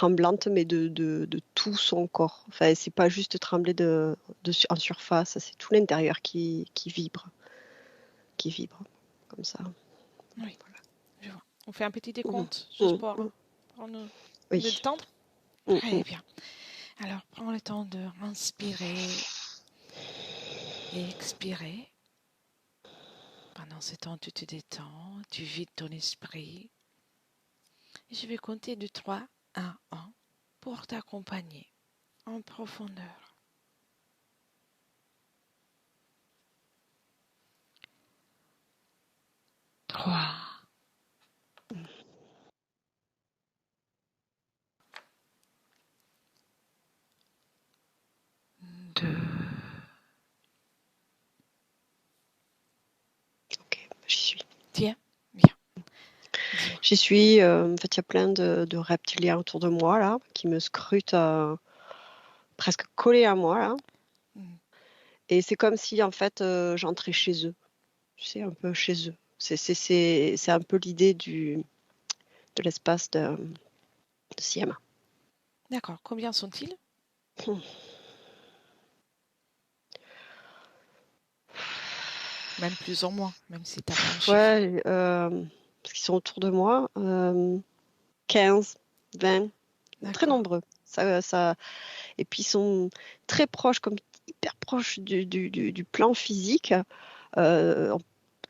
tremblante, mais de tout son corps. Enfin, c'est pas juste trembler en surface, c'est tout l'intérieur qui vibre, comme ça. Oui, je vois. On fait un petit Mhm. décompte, juste Mhm. pour nous Oui. détendre. Très Mhm. bien. Alors, prends le temps de inspirer et expirer. Pendant ce temps, tu te détends, tu vides ton esprit. Et je vais compter de 3 à 1 pour t'accompagner en profondeur. 3, 2, Ok, j'y suis. tiens, bien, dis-moi. J'y suis. En fait, il y a plein de reptiliens autour de moi, là, qui me scrutent presque collés à moi, là. Mm. Et c'est comme si, en fait, j'entrais chez eux. Tu sais, un peu chez eux. C'est un peu l'idée de l'espace de Siam. D'accord, combien sont-ils? Même plus ou moins, même si tu n'as pas un chiffre. Ouais, parce qu'ils sont autour de moi. 15, 20, très D'accord, nombreux. Et puis ils sont très proches, comme hyper proches du plan physique, euh,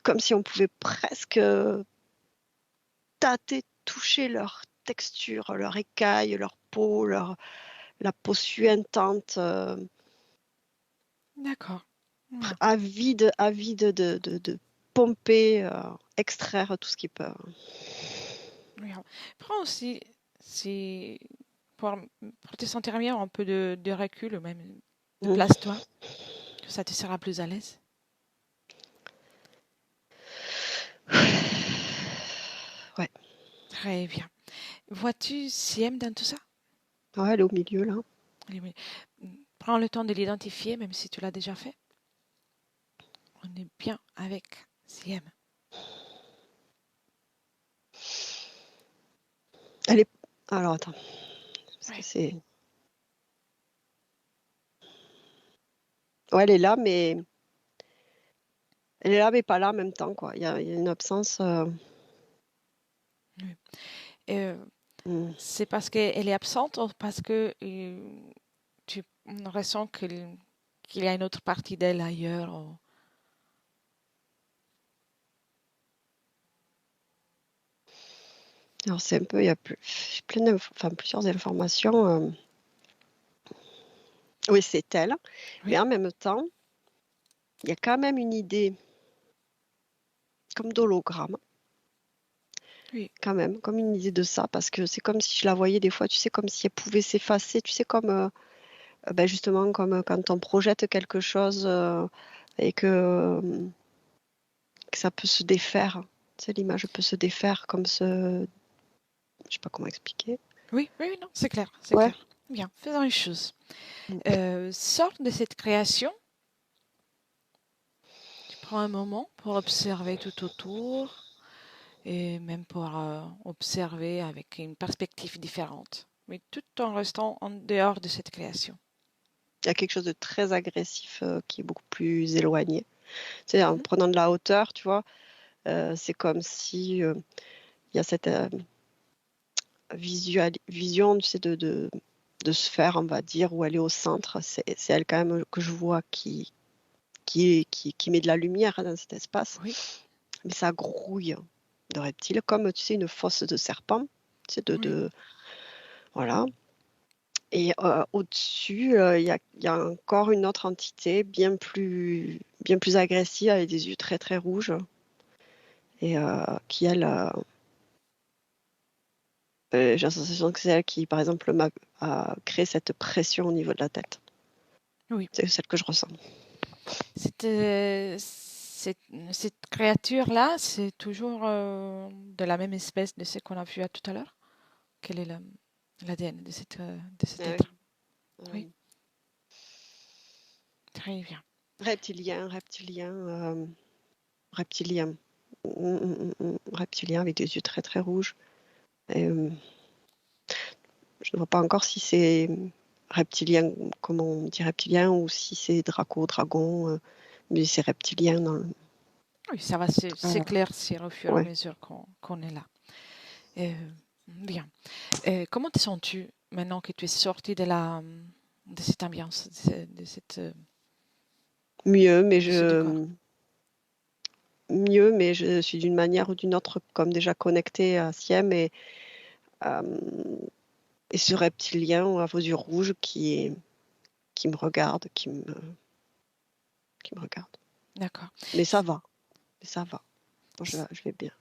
comme si on pouvait presque tâter, toucher leur texture, leur écaille, leur peau, la peau suintante, d'accord. Bien. avide de pomper, extraire tout ce qu'ils peuvent. Bien. Prends aussi, si, pour te sentir bien, un peu de recul, ou même de Mhm. place-toi, que ça te sera plus à l'aise. Ouais. Très bien. Vois-tu CM dans tout ça? Ouais, elle est au milieu là. Allez, oui. Prends le temps de l'identifier, même si tu l'as déjà fait. On est bien avec CM. Elle est. Alors attends, parce que Oui, c'est. Ouais, elle est là, mais pas là en même temps, quoi. Il y a une absence. oui. Euh, Hmm. c'est parce qu'elle est absente ou parce que tu ressens qu'il y a une autre partie d'elle ailleurs Alors c'est un peu, il y a plusieurs informations. Oui, c'est elle, mais Oui, en même temps, il y a quand même une idée comme d'hologramme, oui, quand même, comme une idée de ça, parce que c'est comme si je la voyais des fois, tu sais, comme si elle pouvait s'effacer, tu sais, comme ben justement comme quand on projette quelque chose et que ça peut se défaire. Tu sais, l'image peut se défaire comme ce, je sais pas comment expliquer. oui, oui, oui, non, c'est clair, c'est Ouais. clair. Bien, faisons une chose. Mm. Sors de cette création, tu prends un moment pour observer tout autour et même pour observer avec une perspective différente, mais tout en restant en dehors de cette création. Il y a quelque chose de très agressif qui est beaucoup plus éloigné. Tu sais, en Mhm. prenant de la hauteur, tu vois, c'est comme si il y a cette vision, tu sais, de sphère, on va dire, où elle est au centre. C'est elle quand même que je vois qui met de la lumière dans cet espace. Oui, Mais ça grouille de reptiles, comme tu sais, une fosse de serpent. Tu sais, oui, voilà. Et au-dessus, il y a encore une autre entité bien plus agressive, avec des yeux très très rouges, et qui, elle, j'ai la sensation que c'est elle qui, par exemple, a créé cette pression au niveau de la tête. oui. C'est celle que je ressens. Cette créature-là, c'est toujours de la même espèce de ce qu'on a vu tout à l'heure. Quel est l'ADN de cet Ah être? oui. Oui, Euh, très bien. reptilien. Reptilien avec des yeux très très rouges. Et, Je ne vois pas encore si c'est reptilien, comment on dit reptilien, ou si c'est draco, dragon, mais c'est reptilien dans le... Oui, ça va s'éclaircir au fur et à Ouais. mesure qu'on est là. Euh, Bien. Comment te sens-tu maintenant que tu es sorti de cette ambiance, Mieux, mais de ce décor? je suis d'une manière ou d'une autre comme déjà connectée à Siem euh, et ce reptilien à vos yeux rouges qui me regarde, qui me regarde. D'accord. Mais ça va, mais ça va. Bon, je vais bien.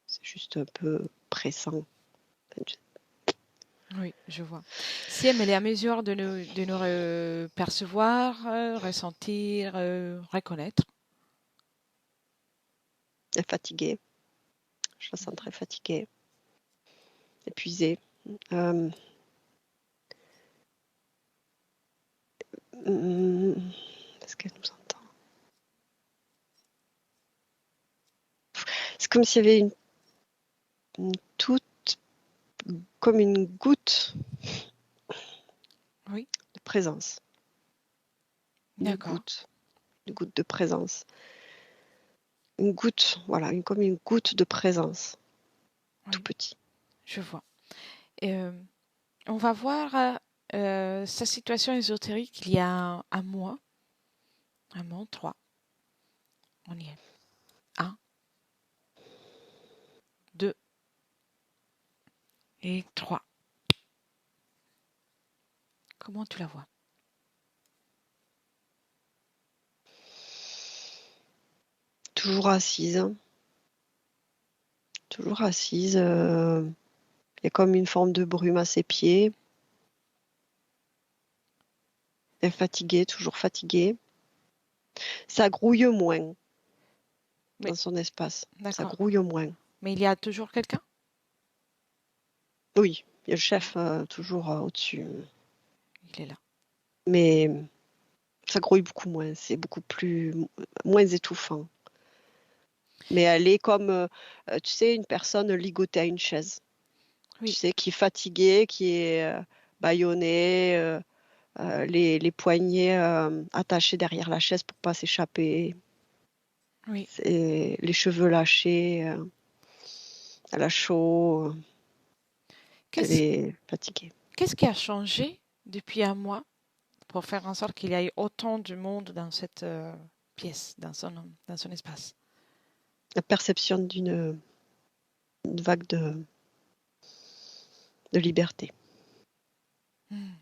C'est juste un peu pressant. Oui, je vois. Si elle est à mesure de nous percevoir, ressentir, reconnaître. Elle est fatiguée. Je la sens très fatiguée, épuisée. Euh, Est-ce qu'elle nous entend? C'est comme s'il y avait une toute, comme une goutte Oui, de présence. d'accord. Une goutte de présence. Une goutte, voilà, comme une goutte de présence. Tout Oui, petit. je vois. Euh, on va voir sa situation ésotérique il y a un mois. Un mois, 3. On y est. Un, 2 et 3. Comment tu la vois? Toujours assise. Toujours assise. Il y a comme une forme de brume à ses pieds. Elle est fatiguée, toujours fatiguée. Ça grouille moins Mais, dans son espace. Ça d'accord. grouille moins. Mais il y a toujours quelqu'un? Oui, il y a le chef toujours au-dessus. Il est là. Mais ça grouille beaucoup moins. C'est beaucoup moins étouffant. Mais elle est comme, tu sais, une personne ligotée à une chaise. Tu Oui, sais, qui est fatiguée, qui est bâillonnée, les poignets attachés derrière la chaise pour pas s'échapper, oui. les cheveux lâchés, elle a chaud, elle Qu'est-ce, est fatiguée. qu'est-ce qui a changé depuis un mois pour faire en sorte qu'il y ait autant de monde dans cette pièce, dans son espace? La perception une vague de liberté. Hmm.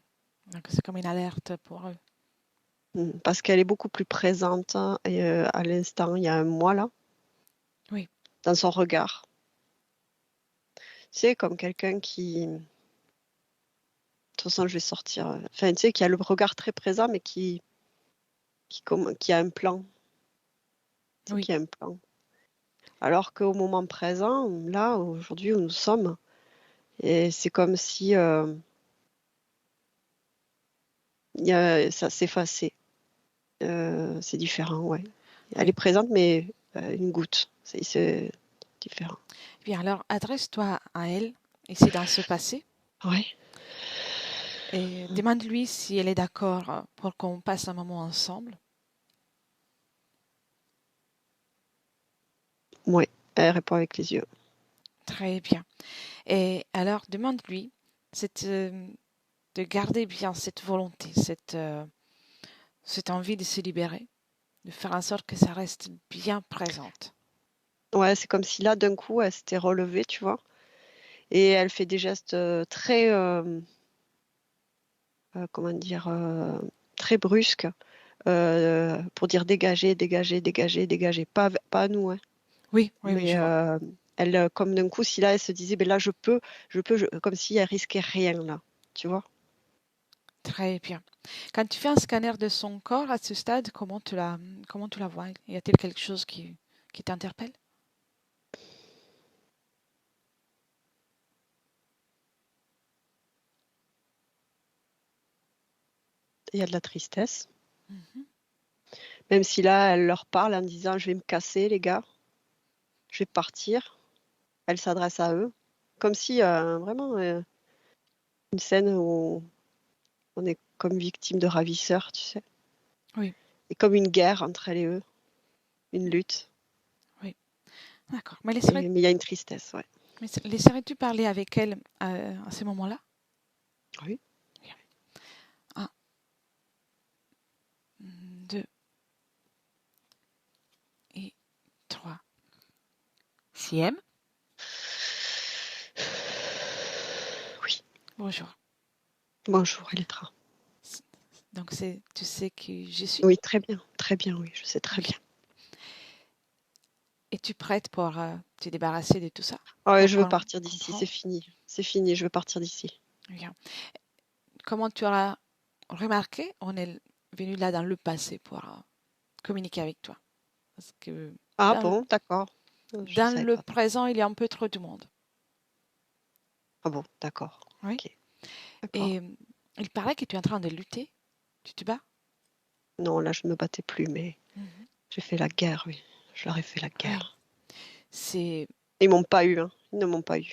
Donc c'est comme une alerte pour eux. Parce qu'elle est beaucoup plus présente hein, et, à l'instant, il y a un mois là, Oui, dans son regard. C'est comme quelqu'un de toute façon, je vais sortir. Enfin, tu sais, qui a le regard très présent, mais qui a un plan. Tu sais, oui. qui a un plan. Alors qu'au moment présent, là, aujourd'hui où nous sommes, et c'est comme si ça s'effaçait. C'est différent, ouais. Elle est Oui. présente, mais une goutte. C'est différent. Bien, alors adresse-toi à elle, ici dans ce passé, Ouais. et demande-lui si elle est d'accord pour qu'on passe un moment ensemble. Ouais. Elle répond avec les yeux. Très bien. Et alors demande-lui cette, de garder bien cette volonté, cette envie de se libérer, de faire en sorte que ça reste bien présente. Ouais, c'est comme si là, d'un coup, elle s'était relevée, tu vois. Et elle fait des gestes très, comment dire, très brusques pour dire dégager, dégager, dégager, dégager. Pas à nous, hein. Oui, oui, oui, Mais je vois. elle, comme d'un coup, si là, elle se disait, ben là, comme si elle risquait rien, là. Tu vois? Très bien. Quand tu fais un scanner de son corps à ce stade, comment tu la vois? Y a-t-il quelque chose qui t'interpelle? Il y a de la tristesse. Mhm. Même si là, elle leur parle en disant, je vais me casser, les gars. Je vais partir. Elle s'adresse à eux. Comme si, vraiment, une scène où on est comme victime de ravisseurs, tu sais. Oui. Et comme une guerre entre elle et eux, une lutte. Oui, d'accord. Mais Mais il y a une tristesse, ouais. laisserais-tu parler avec elle à ces moments-là? Oui. Bien. Un, deux et trois. Siem, Oui. bonjour. Bonjour, Elettra. Donc, tu sais qui je suis? Oui, très bien, oui, je sais très Bien. bien. Es-tu prête pour te débarrasser de tout ça? Oh, ouais, Pour je veux partir d'ici, comprendre? c'est fini, je veux partir d'ici. Bien. Comment tu auras remarqué, on est venu là dans le passé pour communiquer avec toi. Parce que Ah dans, bon, d'accord. Je dans savais le pas. présent, il y a un peu trop de monde. Ah bon, d'accord. Oui. Ok, d'accord. Et il paraît que tu es en train de lutter. Tu te bats? Non, là, je ne me battais plus, mais Mhm. j'ai fait la guerre, oui. Je leur ai fait la Oui. guerre. C'est. Ils m'ont pas eu, hein. Ils ne m'ont pas eu.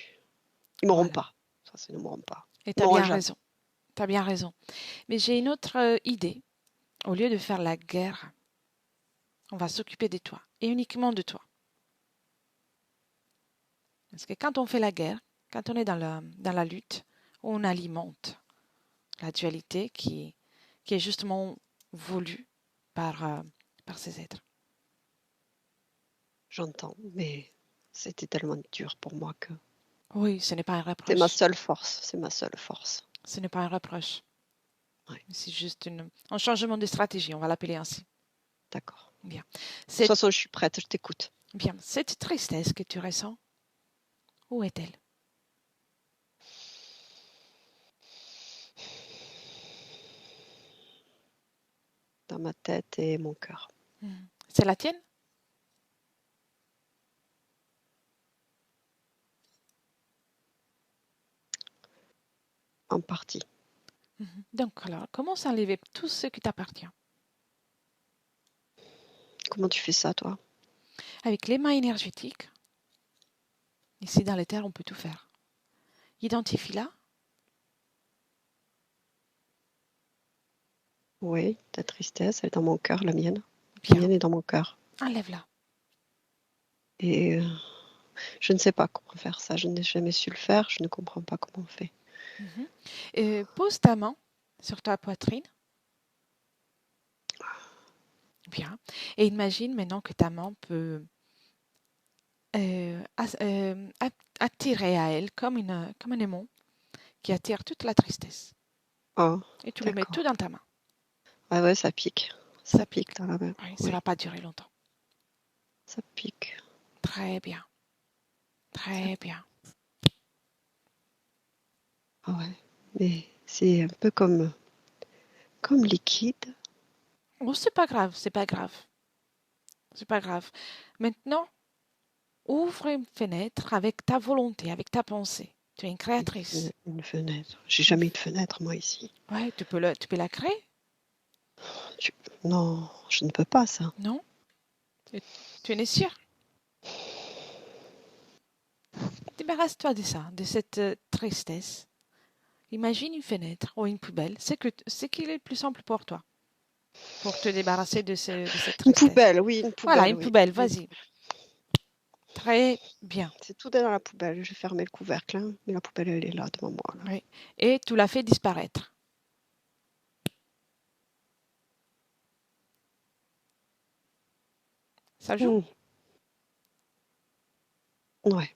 Ils m'auront Voilà. pas. Ça, c'est ils ne m'auront pas. Et Ils tu as m'auront bien jamais. raison. Tu as bien raison. Mais j'ai une autre idée. Au lieu de faire la guerre, on va s'occuper de toi. Et uniquement de toi. Parce que quand on fait la guerre, quand on est dans la lutte, on alimente la dualité qui est justement voulue par, par ces êtres. J'entends, mais c'était tellement dur pour moi que Oui, ce n'est pas un c'est ma reproche. seule force. C'est ma seule force. Ce n'est pas un reproche. Ouais, C'est juste un changement de stratégie, on va l'appeler ainsi. d'accord. Bien. De toute Cette, façon, je suis prête, je t'écoute. bien. Cette tristesse que tu ressens, où est-elle? Dans ma tête et mon cœur. Mhm. C'est la tienne? En partie. Mhm. Donc, alors, commence à enlever tout ce qui t'appartient. Comment tu fais ça, toi? Avec les mains énergétiques, ici dans les terres, on peut tout faire. Identifie-la. Oui, ta tristesse, elle est dans mon cœur, la mienne. La Bien. mienne est dans mon cœur. Enlève-la. Et je ne sais pas comment faire ça. Je n'ai jamais su le faire. Je ne comprends pas comment on fait. Mhm. Pose ta main sur ta poitrine. Bien. Et imagine maintenant que ta main peut attirer à elle comme un aimant qui attire toute la tristesse. Oh, Et tu le mets tout d'accord. dans ta main. Ah ouais, ça pique. Ça Ça pique. pique dans la main. Oui, ça ne Oui, va pas durer longtemps. ça pique. Très bien. Ça... Très bien. Ah ouais. Mais c'est un peu comme liquide. Oh, c'est pas grave, c'est pas grave. C'est pas grave. Maintenant, ouvre une fenêtre avec ta volonté, avec ta pensée. Tu es une créatrice. Une fenêtre. J'ai Une jamais eu f- de fenêtre, moi, ici. Ouais, tu peux la créer, Tu- Non, je ne peux pas, ça. non? Tu, tu en es sûr? Débarrasse-toi de ça, de cette tristesse. Imagine une fenêtre ou une poubelle. C'est qu'il est le plus simple pour toi, pour te débarrasser de cette Une tristesse. poubelle, oui, une Voilà, poubelle, une oui. poubelle, Une vas-y. poubelle. Très bien. C'est tout dans la poubelle. J'ai fermé le couvercle, hein, mais la poubelle, elle est là devant moi, là. Oui. Et tu l'as fait disparaître. Ça joue? Hmm. Ouais,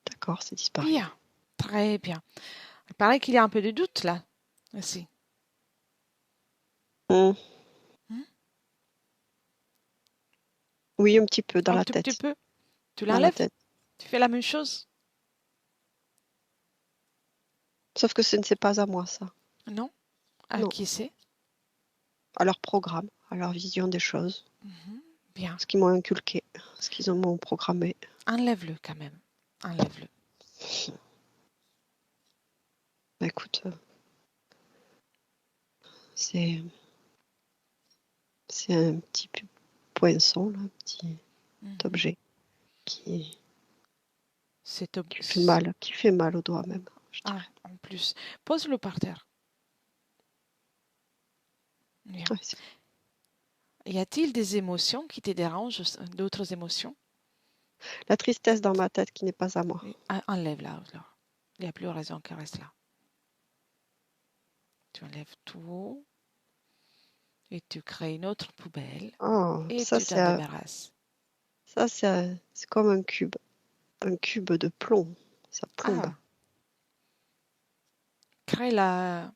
d'accord, c'est disparu. Bien. Très bien. Il paraît qu'il y a un peu de doute là aussi. Hmm. Hmm. Oui, un petit peu dans Un la tout petit tête. peu. Tu Dans la l'enlèves? tête. Tu fais la même chose? Sauf que ce ne c'est pas à moi, ça. Non? À Non. qui c'est? À leur programme, à leur vision des choses. Mhm. Bien. Ce qu'ils m'ont inculqué, ce qu'ils m'ont programmé. Enlève-le quand même. Enlève-le. Bah, écoute, c'est c'est un petit poinçon, là, un petit Mhm. objet qui, C'est ob- qui fait mal au doigt même. je Ah, dirais. en plus. Pose-le par terre. Bien. Ouais, Y a-t-il des émotions qui te dérangent, d'autres émotions? la tristesse dans ma tête qui n'est pas à moi. Oui. Enlève-la alors. Il n'y a plus raison qu'elle reste là. Tu enlèves tout et tu crées une autre poubelle Oh, et tu t'en débarrasses. c'est comme un cube de plomb. Ça plombe. Ah, crée une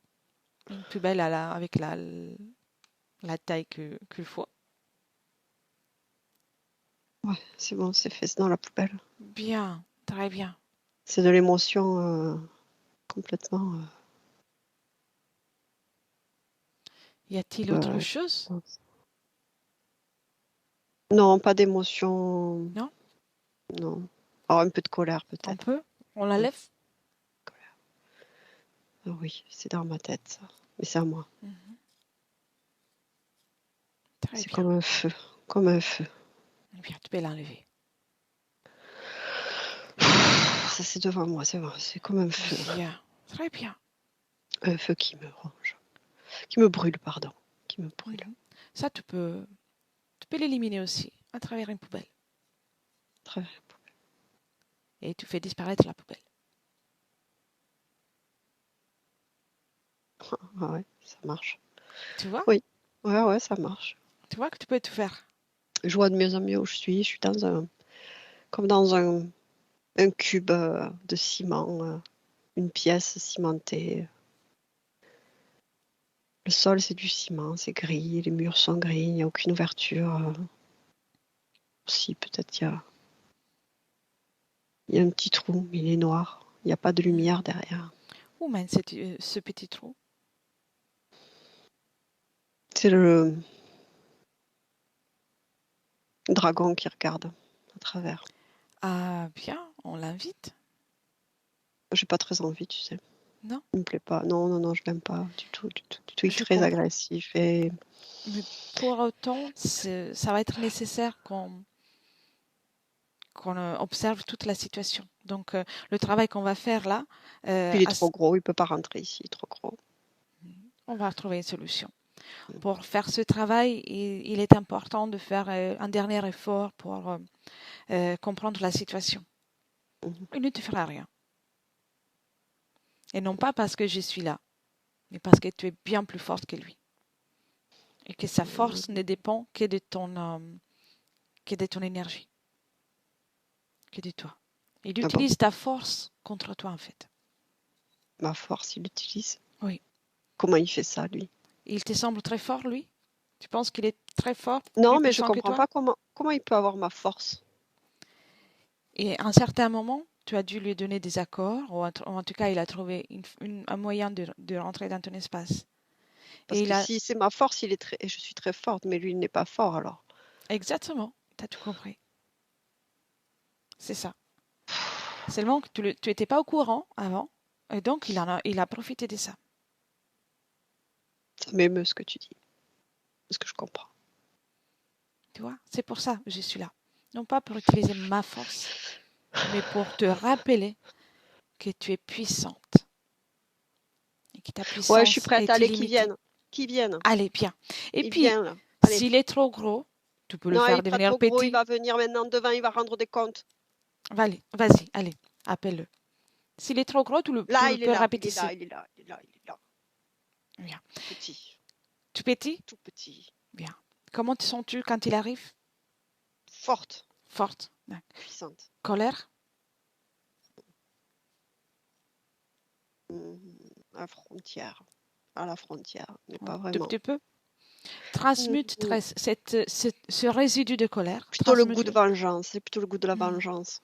poubelle avec la taille qu'il faut. Ouais, c'est bon, c'est fait, c'est dans la poubelle. Bien, très bien. C'est de l'émotion complètement. Y a-t-il autre euh, chose? non, pas d'émotion. Non? Non. Alors, un peu de colère On peut-être. peut? On Ouais, l'enlève? colère. Ah oui, c'est dans ma tête ça. Mais c'est à moi. Mhm. Très C'est bien. comme un feu. Comme un feu. Bien, tu peux l'enlever. Ça c'est devant moi, c'est vrai. C'est comme un feu. Bien, très bien. Un feu qui me ronge. Qui me brûle, pardon. Qui me brûle. Mhm. Ça, tu peux l'éliminer aussi à travers une poubelle. Très bien. Et tu fais disparaître la poubelle. Ah ouais, ça marche. Tu vois? Oui. Ouais, ouais, ça marche. Tu vois que tu peux tout faire. Je vois de mieux en mieux où je suis. Je suis comme dans un cube de ciment, une pièce cimentée. Le sol, c'est du ciment, c'est gris, les murs sont gris, il n'y a aucune ouverture. Si, peut-être il y a un petit trou, mais il est noir. Il n'y a pas de Mhm. lumière derrière. Où mène ce petit trou? C'est le dragon qui regarde à travers. Ah, bien, on l'invite. J'ai pas très envie, tu sais. Non, Il me plaît pas. Non, non, non, je l'aime pas du tout, du tout, du tout. Il est je très comprends. agressif et Mais pour autant, ça va être nécessaire qu'on observe toute la situation. Donc, le travail qu'on va faire là, puis il est trop gros, il peut pas rentrer ici, il est trop gros. on va trouver une solution. Pour faire ce travail, il est important de faire un dernier effort pour comprendre la situation. Mhm. Il ne te fera rien. Et non pas parce que je suis là, mais parce que tu es bien plus forte que lui. Et que sa force ne dépend que de ton énergie, que de toi. Il Ah bon, utilise ta force contre toi, en fait. ma force, il l'utilise. Oui. Comment il fait ça, lui? Il te semble très fort, lui? Tu penses qu'il est très fort, plus Non, mais je puissant que comprends toi? pas comment il peut avoir ma force. Et à un certain moment, tu as dû lui donner des accords, ou en tout cas, il a trouvé un moyen de rentrer dans ton espace. Parce Et il que a si c'est ma force, et je suis très forte, mais lui, il n'est pas fort alors. exactement, tu as tout compris. C'est ça. Seulement que tu étais pas au courant avant, et donc il a profité de ça. Ça m'émeut ce que tu dis, parce que je comprends. Tu vois, c'est pour ça que je suis là. Non pas pour utiliser ma force, mais pour te rappeler que tu es puissante et que ta Ouais, je suis puissance prête. est Allez, qu'ils illimitée. viennent. Qu'ils viennent. Allez, bien. Et Il puis, vient là. Allez. s'il est trop gros, tu peux le Non, il faire est pas devenir trop gros, il petit. va venir maintenant devant, il va rendre des comptes. Vas-y, allez, appelle-le. S'il est trop gros, tu Là, le il est peux là, il est là, rapetisser. il est là, il est là, il est là. Bien. Tout petit, Tu petit? tout petit. Bien. Comment te sens-tu quand il arrive? Forte, Forte. puissante. Colère? Mhm. À la frontière. À la frontière, mais Un pas tout vraiment. petit peu. Transmute Mhm. ce résidu de colère. Plutôt le goût de Transmute-le. vengeance, c'est plutôt le goût de la Hmm. vengeance.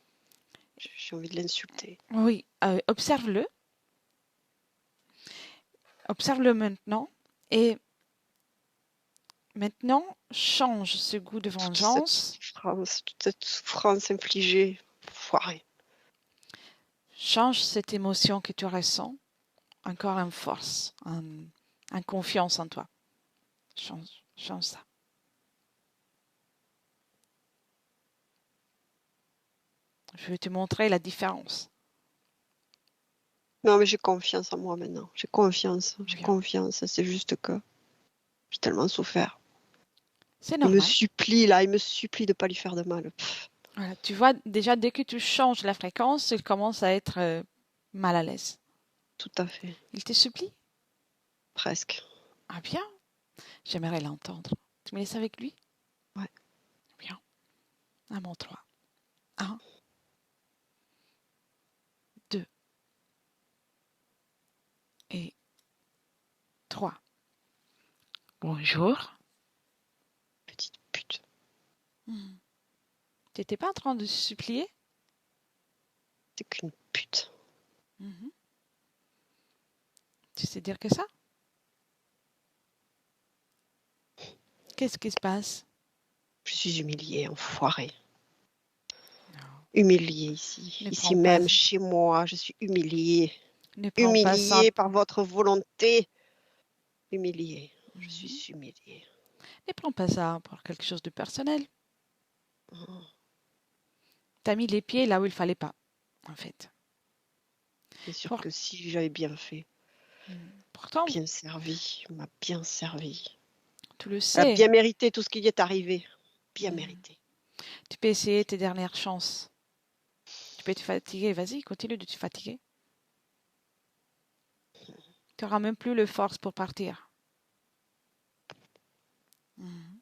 J'ai envie de l'insulter. Oui, observe-le. Observe-le maintenant. Et maintenant, change ce goût de vengeance. Toute cette souffrance infligée. Foiré. Change cette émotion que tu ressens encore en force, en confiance en toi. Change ça. Je vais te montrer la différence. Non, mais j'ai confiance en moi maintenant. J'ai confiance. J'ai Bien. confiance. C'est juste que j'ai tellement souffert. C'est Il me normal. supplie, là. Il me supplie de pas lui faire de mal. Pff, Voilà. Tu vois, déjà, dès que tu changes la fréquence, il commence à être mal à l'aise. tout à fait. Il te supplie? Presque. Ah bien, j'aimerais l'entendre. Tu me laisses avec lui? Ouais. Bien. À mon 3. Un, 2 et 3. Bonjour. Petite pute. Hmm. T'étais pas en train de supplier? C'est qu'une pute. Mhm. Tu sais dire que ça? Qu'est-ce qui se passe? Je suis humiliée, enfoirée. Non. Humiliée ici. Ne Ici prends pas, même, chez moi, je suis humiliée. ne prends pas ça, Humiliée par votre volonté. Humiliée. Je mhm. suis humiliée. Ne prends pas ça pour quelque chose de personnel. Oh, T'as mis les pieds là où il fallait pas, en fait. bien sûr Pour- que si j'avais bien fait, Pourtant, bien servi, m'a bien servi. tu le Elle a sais. bien mérité tout ce qui y est arrivé. Bien Mhm. mérité. Tu peux essayer tes dernières chances. Tu peux te fatiguer, vas-y, continue de te fatiguer. Tu n'auras même plus le force pour partir. Mhm.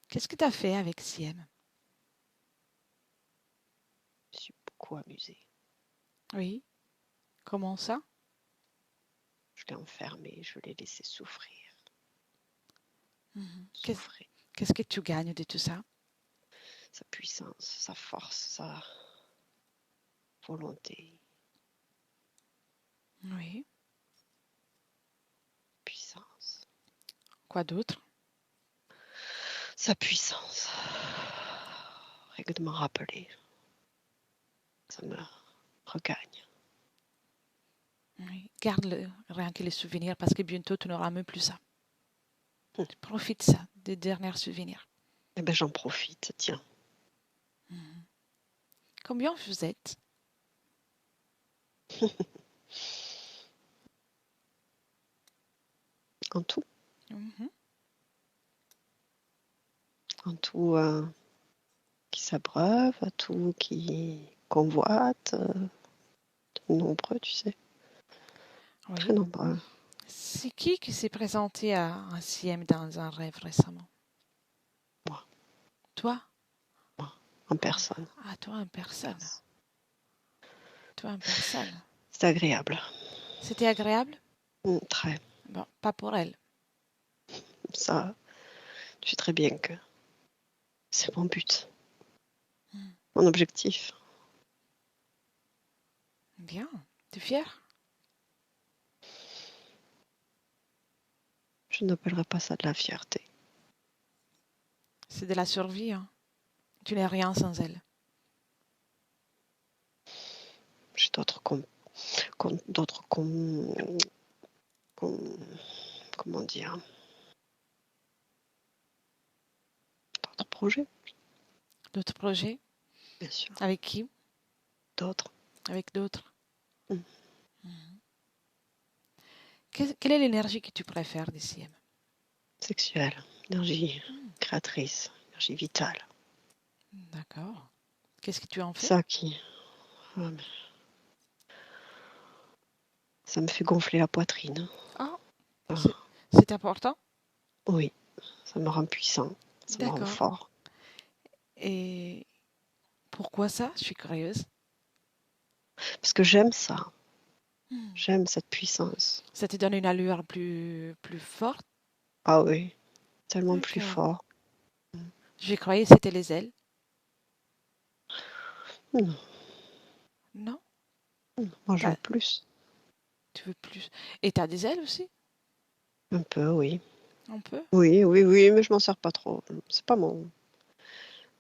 Qu'est-ce que tu as fait avec Siem? Je me suis beaucoup amusée. Oui, comment ça? Je l'ai enfermée, je l'ai laissé souffrir. Mhm. Souffrir. Qu'est-ce que tu gagnes de tout ça? Sa puissance, sa force, sa volonté. Oui, Puissance. quoi d'autre? Sa puissance. Rien que de m'en rappeler, ça me regagne. Oui. Garde-le, rien que les souvenirs, parce que bientôt tu n'auras même plus ça. Hum. Profite ça, des derniers souvenirs. Eh ben j'en profite, tiens. Mhm. Combien vous êtes? En tout. Mhm. En tout, qui s'abreuve, à tout qui convoite. Nombreux, tu sais. Très Oui. nombreux. C'est qui s'est présenté à un CM dans un rêve récemment? Moi, Toi? moi, en personne. Ah, toi en personne. Toi en personne. C'est agréable. C'était agréable? Très. Bon, pas pour elle. Ça, tu sais très bien que c'est mon but, Hmm. mon objectif. Bien. Tu es fier? Je n'appellerai pas ça de la fierté. C'est de la survie, hein. Tu n'es rien sans elle. J'ai d'autres comment dire, d'autres projets, D'autres projets? bien sûr. Avec qui? D'autres. Avec d'autres. Mm. Mhm. Quelle est l'énergie que tu préfères des CM? Sexuelle, énergie créatrice, énergie vitale. D'accord. Qu'est-ce que tu en fais? Ça qui, mais ça me fait gonfler la poitrine. Ah, c'est Ah, c'est important? oui, ça me rend puissant, ça me rend D'accord. fort. Et pourquoi ça? Je suis curieuse. Parce que j'aime ça, Hmm. j'aime cette puissance. Ça te donne une allure plus forte? Ah oui, tellement plus D'accord. fort. Je croyais que c'était les ailes. Non, Non? moi je veux T'as- plus. Tu veux plus. Et t'as des ailes aussi? Un peu, oui. Un peu? Oui, oui, oui, mais je m'en sers pas trop. C'est pas mon.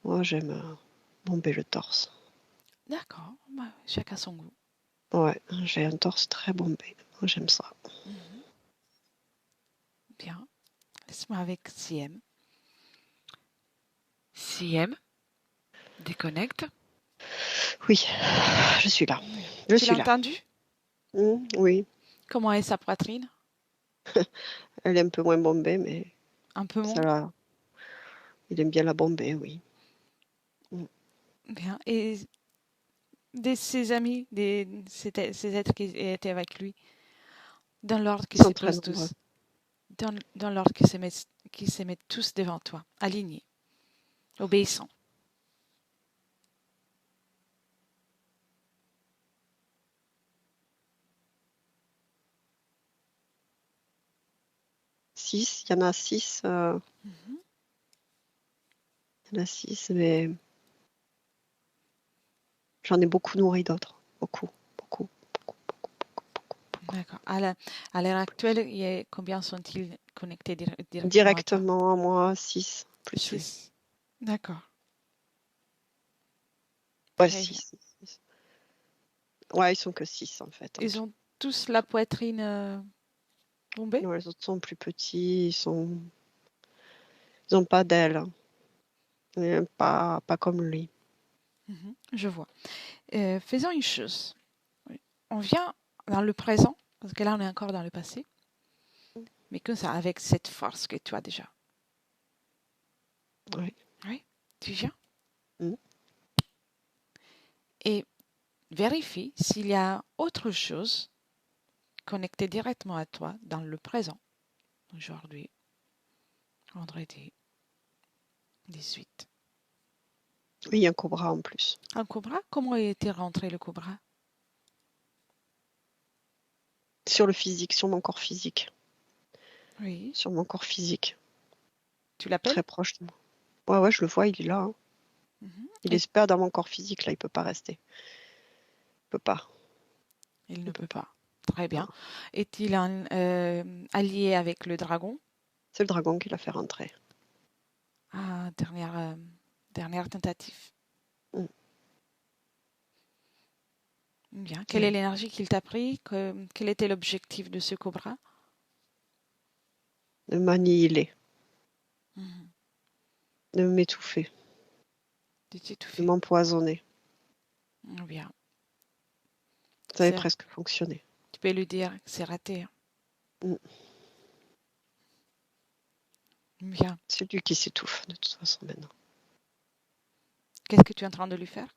Moi, j'aime bomber le torse. D'accord. Bah, chacun son goût. Ouais, j'ai un torse très bombé. Moi, j'aime ça. Mhm. Bien. Laisse-moi avec CM. CM, déconnecte. Oui, je suis là. Bien. Je Tu suis l'as là. entendu? Oui, Comment est sa poitrine? elle est un peu moins bombée, mais Un peu ça moins? la... il aime bien la bomber, oui. Mm. Bien. Et ses amis, ces êtres qui étaient avec lui, dans l'ordre qui Ils sont se très posent nombreux. tous, dans l'ordre qui se mettent tous devant toi, alignés, obéissants. 6, il y en a 6. Mhm. Il y en a 6, mais j'en ai beaucoup nourri d'autres. Beaucoup, beaucoup, beaucoup, beaucoup, beaucoup, beaucoup. D'accord. À l'heure actuelle, combien sont-ils connectés directement à toi? Directement, moi, 6 plus lui. 6. D'accord. Ouais, Très bien. 6. Ouais, ils sont que 6 en fait, en Ils tout. ont tous la poitrine bombée? Non, les autres sont plus petits, ils ont pas d'ailes, pas comme lui. Mhm. Je vois. Faisons une chose. Oui. On vient dans le présent, parce que là, on est encore dans le passé, mais que ça, avec cette force que tu as déjà. Oui. Oui, tu viens Mm. et vérifie s'il y a autre chose connectée directement à toi dans le présent. Aujourd'hui, vendredi 18. Oui, il y a un cobra en plus. Un cobra? Comment était rentré le cobra? Sur le physique, sur mon corps physique. Oui. Sur mon corps physique. Tu l'appelles? Très proche de moi. Ouais, ouais, je le vois, il est là, hein. Mhm. Il Et espère dans mon corps physique, là, il peut pas rester. Il peut pas. il ne Il peut peut pas. pas. Très Non. bien. Est-il allié avec le dragon? C'est le dragon qui l'a fait rentrer. Ah, dernière tentative. Mm. Bien. Quelle est Ouais. l'énergie qu'il t'a pris? Quel était l'objectif de ce cobra? De m'annihiler, Mhm. de m'étouffer, De de t'étouffer. m'empoisonner. Bien. Ça avait C'est- presque fonctionné. Tu peux lui dire que c'est raté, hein. Mm. Bien. C'est lui qui s'étouffe, de toute façon, maintenant. Qu'est-ce que tu es en train de lui faire?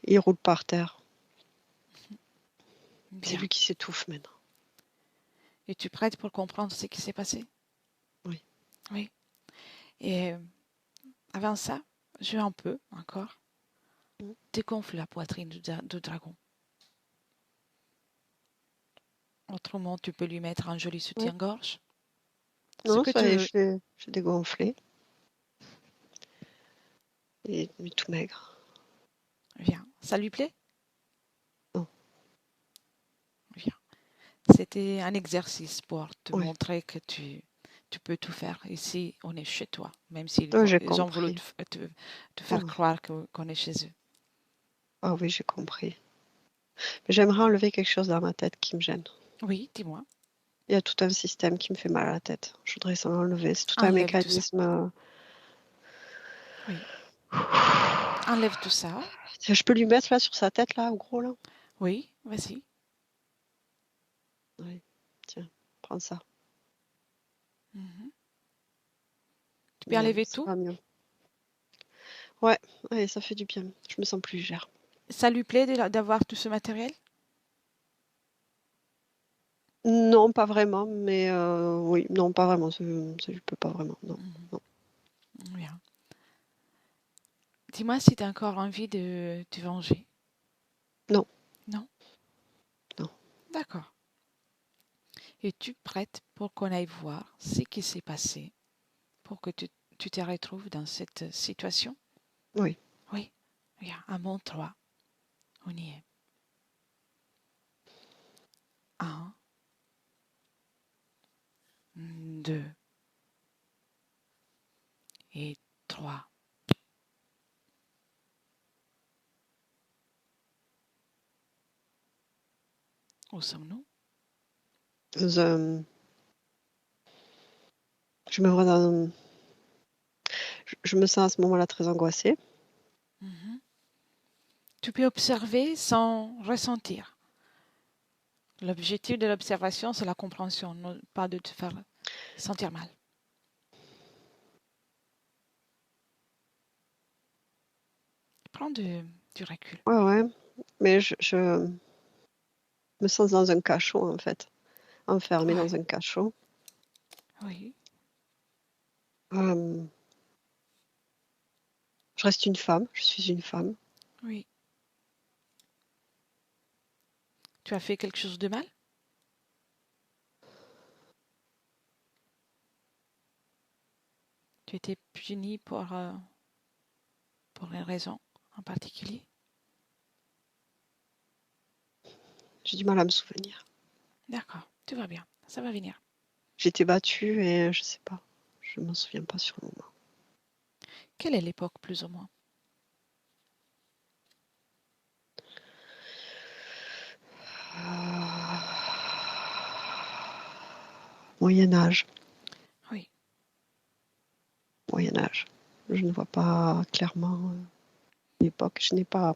Il roule par terre. C'est Bien. lui qui s'étouffe maintenant. Es-tu prête pour comprendre ce qui s'est passé? Oui. Oui. Et avant ça, je veux un peu encore Mm. dégonfle la poitrine du dragon. Autrement, tu peux lui mettre un joli Ouais. soutien-gorge. Ce Non, que ça tu y est, veux. j'ai dégonflé. Il est tout maigre. Viens. Ça lui plaît? Non. Viens. C'était un exercice pour te Ouais. montrer que tu peux tout faire. Ici, on est chez toi, même s'ils Ouais, j'ai ils ont voulu compris. te faire Ouais. croire qu'on est chez eux. Ah oui, j'ai compris. Mais j'aimerais enlever quelque chose dans ma tête qui me gêne. Oui, dis-moi. Il y a tout un système qui me fait mal à la tête. Je voudrais s'en enlever. C'est tout un Enlève tout ça. mécanisme. Oui. Enlève tout ça. Tiens, je peux lui mettre là sur sa tête, là, au gros, là? Oui, vas-y. Oui. Tiens, prends ça. Mhm. Tu peux Bien, enlever ça tout. va mieux. Ouais, ouais, ça fait du bien. Je me sens plus légère. Ça lui plaît d'avoir tout ce matériel? Non, pas vraiment, mais oui, non, pas vraiment. Je peux pas vraiment. Non, Mhm. non. Bien. Dis-moi si tu as encore envie de te venger. Non, Non? non. D'accord. Es-tu prête pour qu'on aille voir ce qui s'est passé pour que tu te retrouves dans cette situation? Oui. Oui. Viens, à mon 3. On y est. Un, deux et trois. Où sommes-nous? Je, je me vois dans. Je me sens à ce moment-là très angoissée. Mhm. Tu peux observer sans ressentir. L'objectif de l'observation, c'est la compréhension, non pas de te faire sentir mal. Prends du recul. Ouais, ouais. Mais je me sens dans un cachot, en fait. Enfermée Ouais, dans un cachot. oui, Euh, je reste une femme. Je suis une femme. oui. Tu as fait quelque chose de mal? Tu étais puni pour une raison en particulier? J'ai du mal à me souvenir. D'accord, tout va bien, ça va venir. J'ai été battue et je sais pas. Je m'en souviens pas sur le moment. Quelle est l'époque plus ou moins? Euh, Moyen Âge. Oui, Moyen Âge. Je ne vois pas clairement l'époque. Je n'ai pas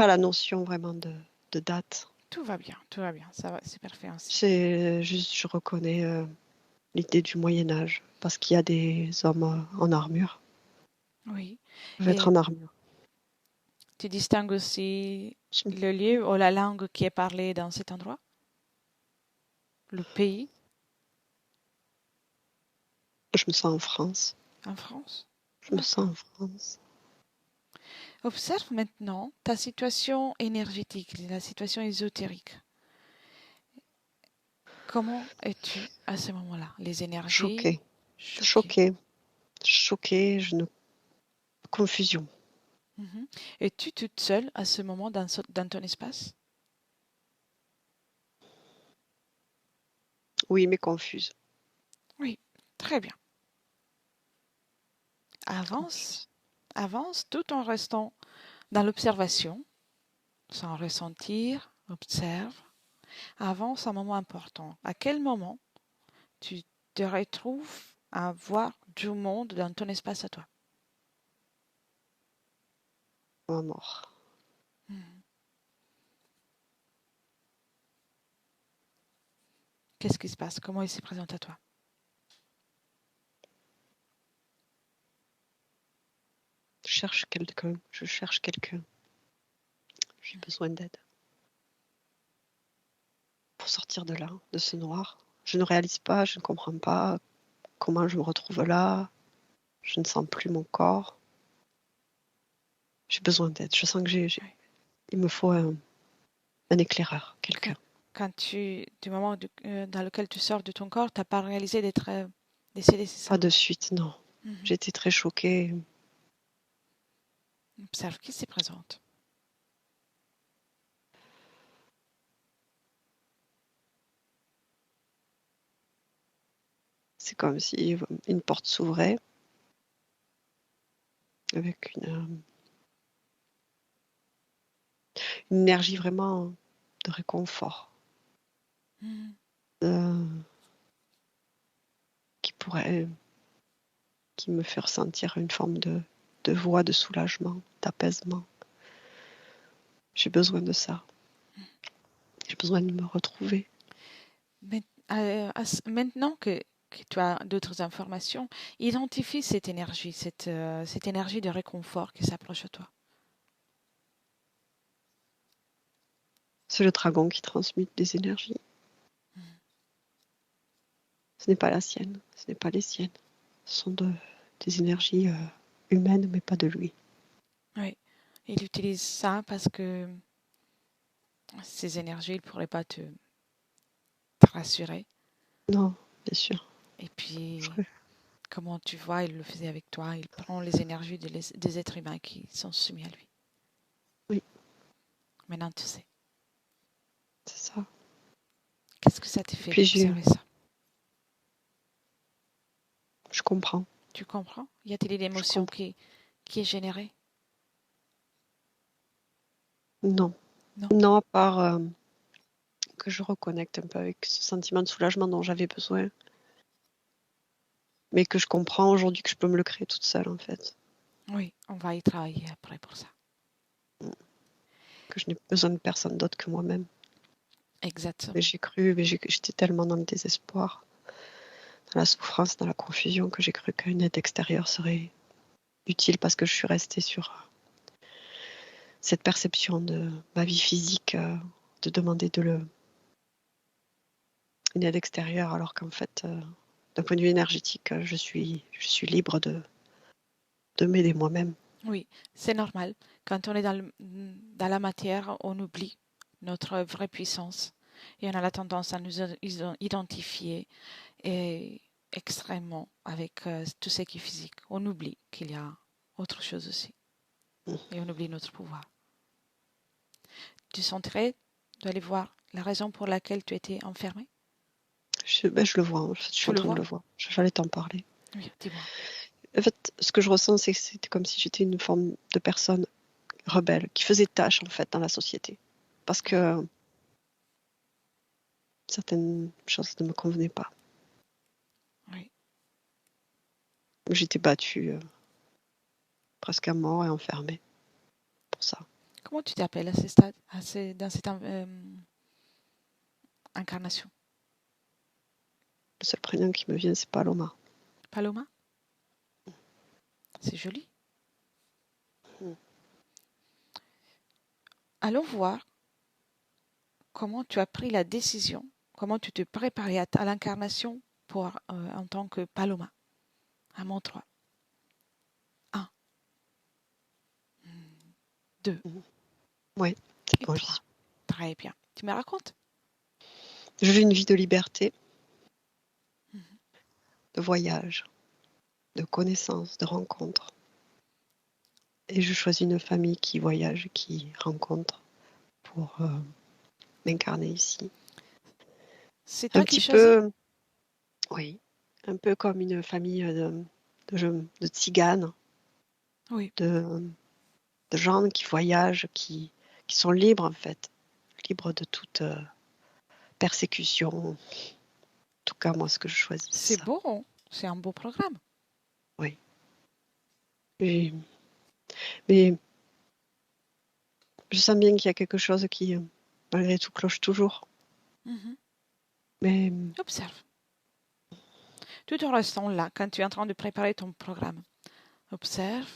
la notion vraiment de date. tout va bien, ça va, c'est parfait ainsi. C'est juste, je reconnais l'idée du Moyen Âge parce qu'il y a des hommes en armure. Oui, Ils peuvent être et en armure. tu distingues aussi Je, le lieu ou la langue qui est parlée dans cet endroit? Le pays je me sens en France. en France? Je me sens D'accord. en France. Observe maintenant ta situation énergétique, la situation ésotérique. Comment es-tu à ce moment-là? Les énergies Choquée. choquées. Choquée. Choquée. Confusion. Mhm. Es-tu toute seule à ce moment dans ton espace? Oui, mais confuse. Oui, très bien. Avance, Confuse. avance tout en restant dans l'observation, sans ressentir, observe. Avance un moment important. À quel moment tu te retrouves à voir du monde dans ton espace à toi? Ma mort. Mhm. Qu'est-ce qui se passe? Comment il se présente à toi? Je cherche quelqu'un. Je cherche quelqu'un. J'ai besoin d'aide pour sortir de là, de ce noir. Je ne réalise pas, je ne comprends pas comment je me retrouve là. Je ne sens plus mon corps. J'ai besoin d'aide. Je sens que Oui. il me faut un éclaireur, Quand, quelqu'un. du moment dans lequel tu sors de ton corps, tu n'as pas réalisé d'être décédé, c'est Pas ça? de suite, non. Mhm. J'étais très choquée. Observe qui se présente. C'est comme si une porte s'ouvrait avec une énergie vraiment de réconfort, Mhm. de- qui pourrait, qui me fait ressentir une forme de voix, de soulagement, d'apaisement. J'ai besoin de ça. J'ai besoin de me retrouver. Mais, maintenant que tu as d'autres informations, identifie cette énergie, cette énergie de réconfort qui s'approche de toi. C'est le dragon qui transmute des énergies. Mhm. Ce n'est pas la sienne, ce n'est pas les siennes. Ce sont des énergies humaines, mais pas de lui. Oui, il utilise ça parce que ces énergies, il ne pourrait pas te rassurer. Non, bien sûr. Et Je- puis, comment tu vois, il le faisait avec toi. Il prend les énergies des êtres humains qui sont soumis à lui. Oui, Maintenant, tu sais. c'est ça. Qu'est-ce que ça te fait Puis d'observer ça? je comprends. Tu comprends? Y a-t-il une Je émotion comprends. qui est générée? Non. Non? Non, à part que je reconnecte un peu avec ce sentiment de soulagement dont j'avais besoin, mais que je comprends aujourd'hui que je peux me le créer toute seule, en fait. Oui, on va y travailler après pour ça. Que je n'ai besoin de personne d'autre que moi-même. Exactement. Mais j'ai cru, mais j'étais tellement dans le désespoir, dans la souffrance, dans la confusion, que j'ai cru qu'une aide extérieure serait utile parce que je suis restée sur cette perception de ma vie physique, de demander une aide extérieure, alors qu'en fait, d'un point de vue énergétique, je suis libre de m'aider moi-même. Oui, c'est normal. Quand on est dans la matière, on oublie notre vraie puissance et on a la tendance à nous identifier et extrêmement avec tout ce qui est physique. On oublie qu'il y a autre chose aussi et on oublie notre pouvoir. Tu sentirais d'aller voir la raison pour laquelle tu étais enfermée? Je le vois, en fait, je suis Tu en le train de vois? le voir. J'allais t'en parler. Oui, dis-moi. En fait, ce que je ressens, c'est que c'était comme si j'étais une forme de personne rebelle qui faisait tâche, en fait, dans la société. Parce Oui, que certaines choses ne me convenaient pas. oui. J'étais battue presque à mort et enfermée pour ça. Comment tu t'appelles à ce stade, dans cette incarnation? Le seul prénom qui me vient, c'est Paloma. Paloma? C'est joli. Mm. Allons voir comment tu as pris la décision, comment tu te préparais à l'incarnation en tant que Paloma. À mon 3. 1, 2 Mm. Ouais, c'est et bon, j'y suis. 3. Très bien. Tu me racontes? Je vis une vie de liberté, Mhm. de voyage, de connaissances, de rencontres. Et je choisis une famille qui voyage, qui rencontre pour m'incarner ici. C'est Un toi qui petit choisis? peu, oui, un peu comme une famille de tziganes, Oui. de, de gens qui voyagent, qui sont libres en fait, libres de toute persécution. En tout cas, moi, ce que je choisis, C'est c'est ça. beau, hein. C'est un beau programme. Oui. Et- mais je sens bien qu'il y a quelque chose qui, malgré tout, cloche toujours. Mhm. Mais Observe. Tout en restant là, quand tu es en train de préparer ton programme. Observe.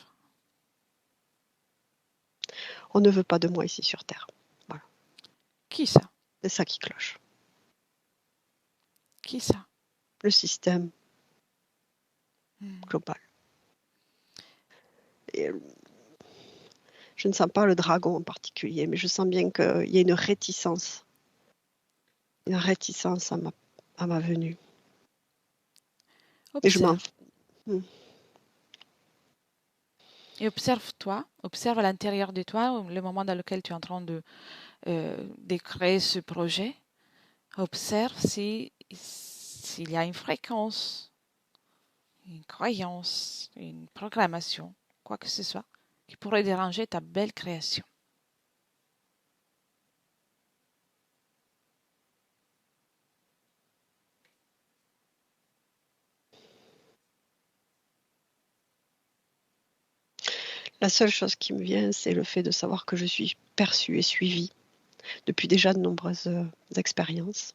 on ne veut pas de moi ici sur Terre. Voilà. Qui ça? C'est ça qui cloche. Qui ça? Le système Hmm. global. Et, je ne sens pas le dragon en particulier, mais je sens bien qu'il y a une réticence à ma venue. Et je m'en. Observe. Et observe-toi. Observe à l'intérieur de toi, le moment dans lequel tu es en train de créer ce projet. Observe s'il y a une fréquence, une croyance, une programmation, quoi que ce soit, qui pourrait déranger ta belle création. La seule chose qui me vient, c'est le fait de savoir que je suis perçue et suivie depuis déjà de nombreuses expériences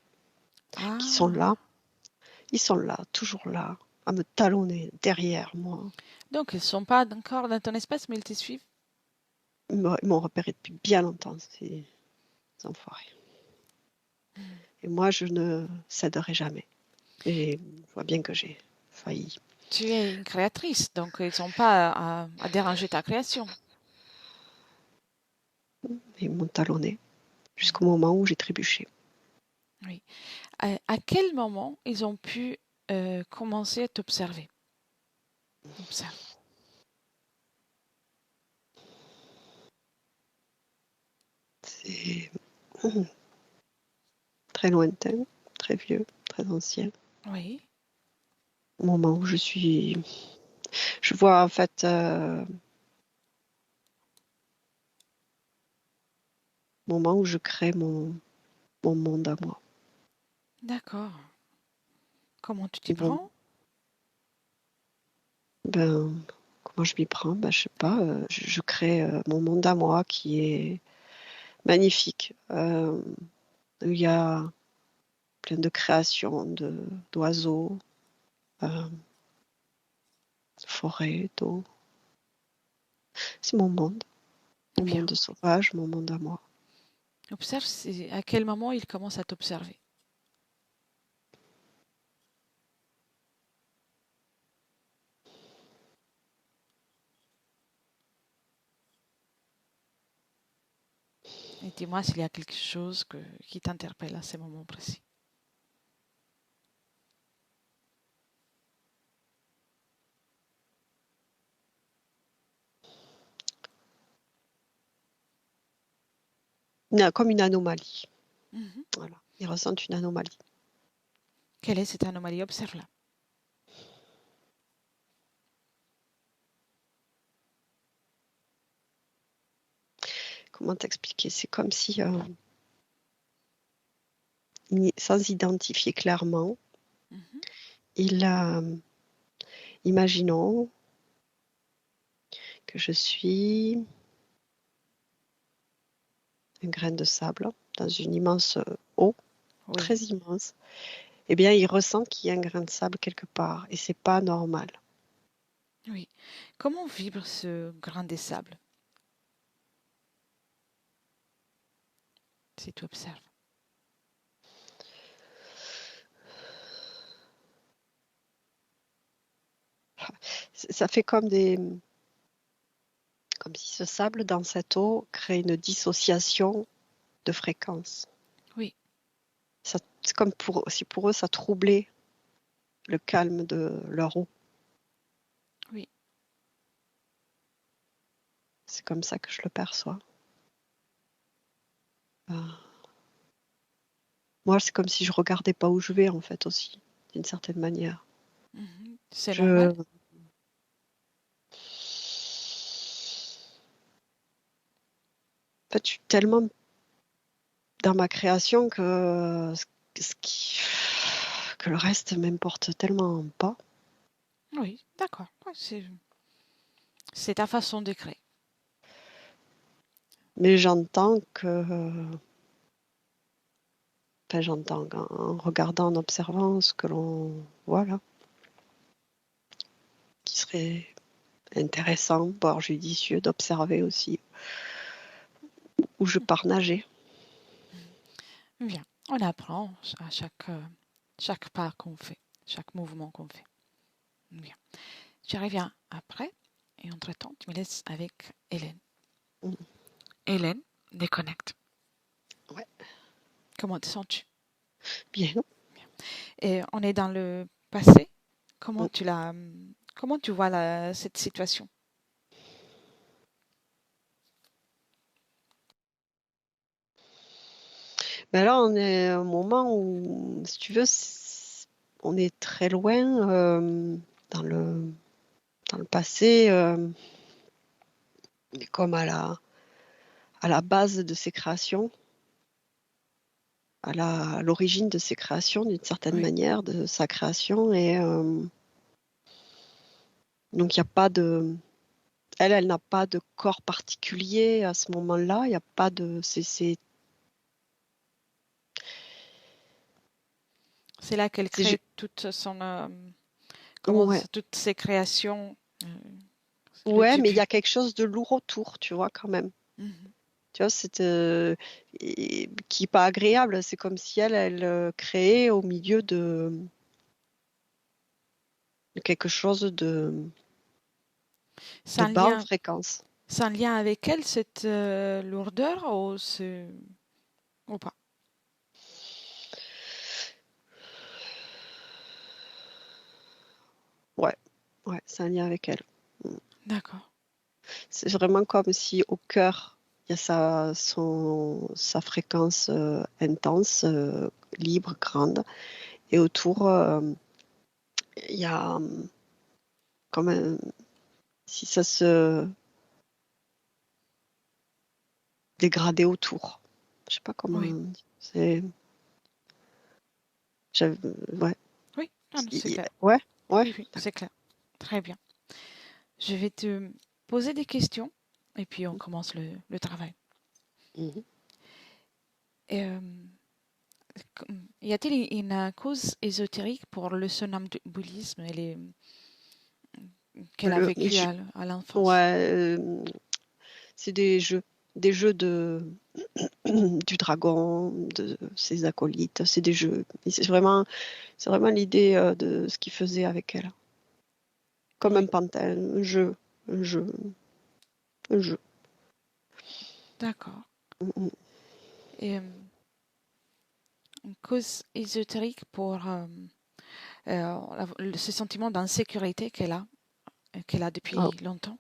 qui sont Ah, là. Ils sont là, toujours là, à me talonner derrière moi. donc ils ne sont pas encore dans ton espace, mais ils te suivent. Ils m'ont repéré depuis bien longtemps, ces enfoirés. Et moi, je ne céderai jamais. Et je vois bien que j'ai failli. Tu es une créatrice, donc ils ne sont pas à déranger ta création. Ils m'ont talonné jusqu'au moment où j'ai trébuché. Oui. À quel moment ils ont pu commencer à t'observer? Observe. C'est très lointain, très vieux, très ancien. Oui. Au moment où je vois en fait au moment où je crée mon monde à moi. D'accord. Comment tu t'y Et bon, prends? ben, comment je m'y prends? Ben, je sais pas. Je crée mon monde à moi qui est magnifique. où il y a plein de créations d'oiseaux, de forêts, d'eau. C'est mon Bien. monde sauvage, mon monde à moi. Observe à quel moment il commence à t'observer. Et dis-moi s'il y a quelque chose qui t'interpelle à ces moments précis. Comme une anomalie. Mhm. Voilà. Ils ressentent une anomalie. Quelle est cette anomalie? Observe-la. Comment t'expliquer? C'est comme si, sans identifier clairement, Mhm. il a, imaginons que je suis un grain de sable dans une immense eau, très Oui, immense. Eh bien, il ressent qu'il y a un grain de sable quelque part et c'est pas normal. oui. Comment vibre ce grain des sables si tu observes? Ça fait comme si ce sable dans cette eau crée une dissociation de fréquences. Oui, C'est comme si pour eux ça troublait le calme de leur eau. oui. C'est comme ça que je le perçois. Euh, Moi, c'est comme si je regardais pas où je vais en fait aussi, d'une certaine manière. Mhm. C'est normal. Je, En fait, je suis tellement dans ma création que le reste m'importe tellement pas. Oui, d'accord. Ouais, c'est ta façon de créer. Mais j'entends enfin, j'entends en regardant, en observant ce que l'on voit là, qui serait intéressant, voire judicieux d'observer aussi où je pars nager. Bien. On apprend à chaque pas qu'on fait, chaque mouvement qu'on fait. Bien. Je reviens après et entre-temps, tu me laisses avec Hélène. Mm. Hélène, déconnecte. Ouais, Comment te sens-tu? bien. Et on est dans le passé. Mm. Comment tu vois cette situation? Ben là, on est à un moment où, si tu veux, on est très loin dans dans le passé, comme à la base de ces créations, à l'origine de ces créations, d'une certaine Oui. manière, de sa création. Et donc, il n'y a pas elle n'a pas de corps particulier à ce moment-là. Il n'y a pas de, C'est là qu'elle c'est- crée ouais, toutes ses créations. Le ouais, mais il y début. a quelque chose de lourd autour, tu vois, quand même. Mhm. Tu vois, qui n'est pas agréable. C'est comme si elle créait au milieu de quelque chose C'est de un bas en lien, fréquence. c'est un lien avec elle, cette lourdeur, ou pas? Ouais, ouais, c'est un lien avec elle. Mm. D'accord. C'est vraiment comme si au cœur, il y a sa fréquence intense, libre, grande, et autour, il y a comme si ça se dégradait autour. Je sais pas Oui. comment. C'est, j'avais- ouais, Oui. Ah non, c'est clair. ouais, ouais. Oui, oui, c'est clair. Très bien. Je vais te poser des questions et puis on commence le travail. Mhm. Et, y a-t-il une cause ésotérique pour le somnambulisme qu'elle a Le, vécu à l'enfance? ouais, c'est des jeux du dragon, de ses acolytes. C'est des jeux. Et c'est vraiment l'idée de ce qu'il faisait avec elle. Comme un Oui, pantin, un jeu, un jeu. d'accord. Mm, mm. Et une cause ésotérique pour ce sentiment d'insécurité qu'elle a Ah, depuis longtemps.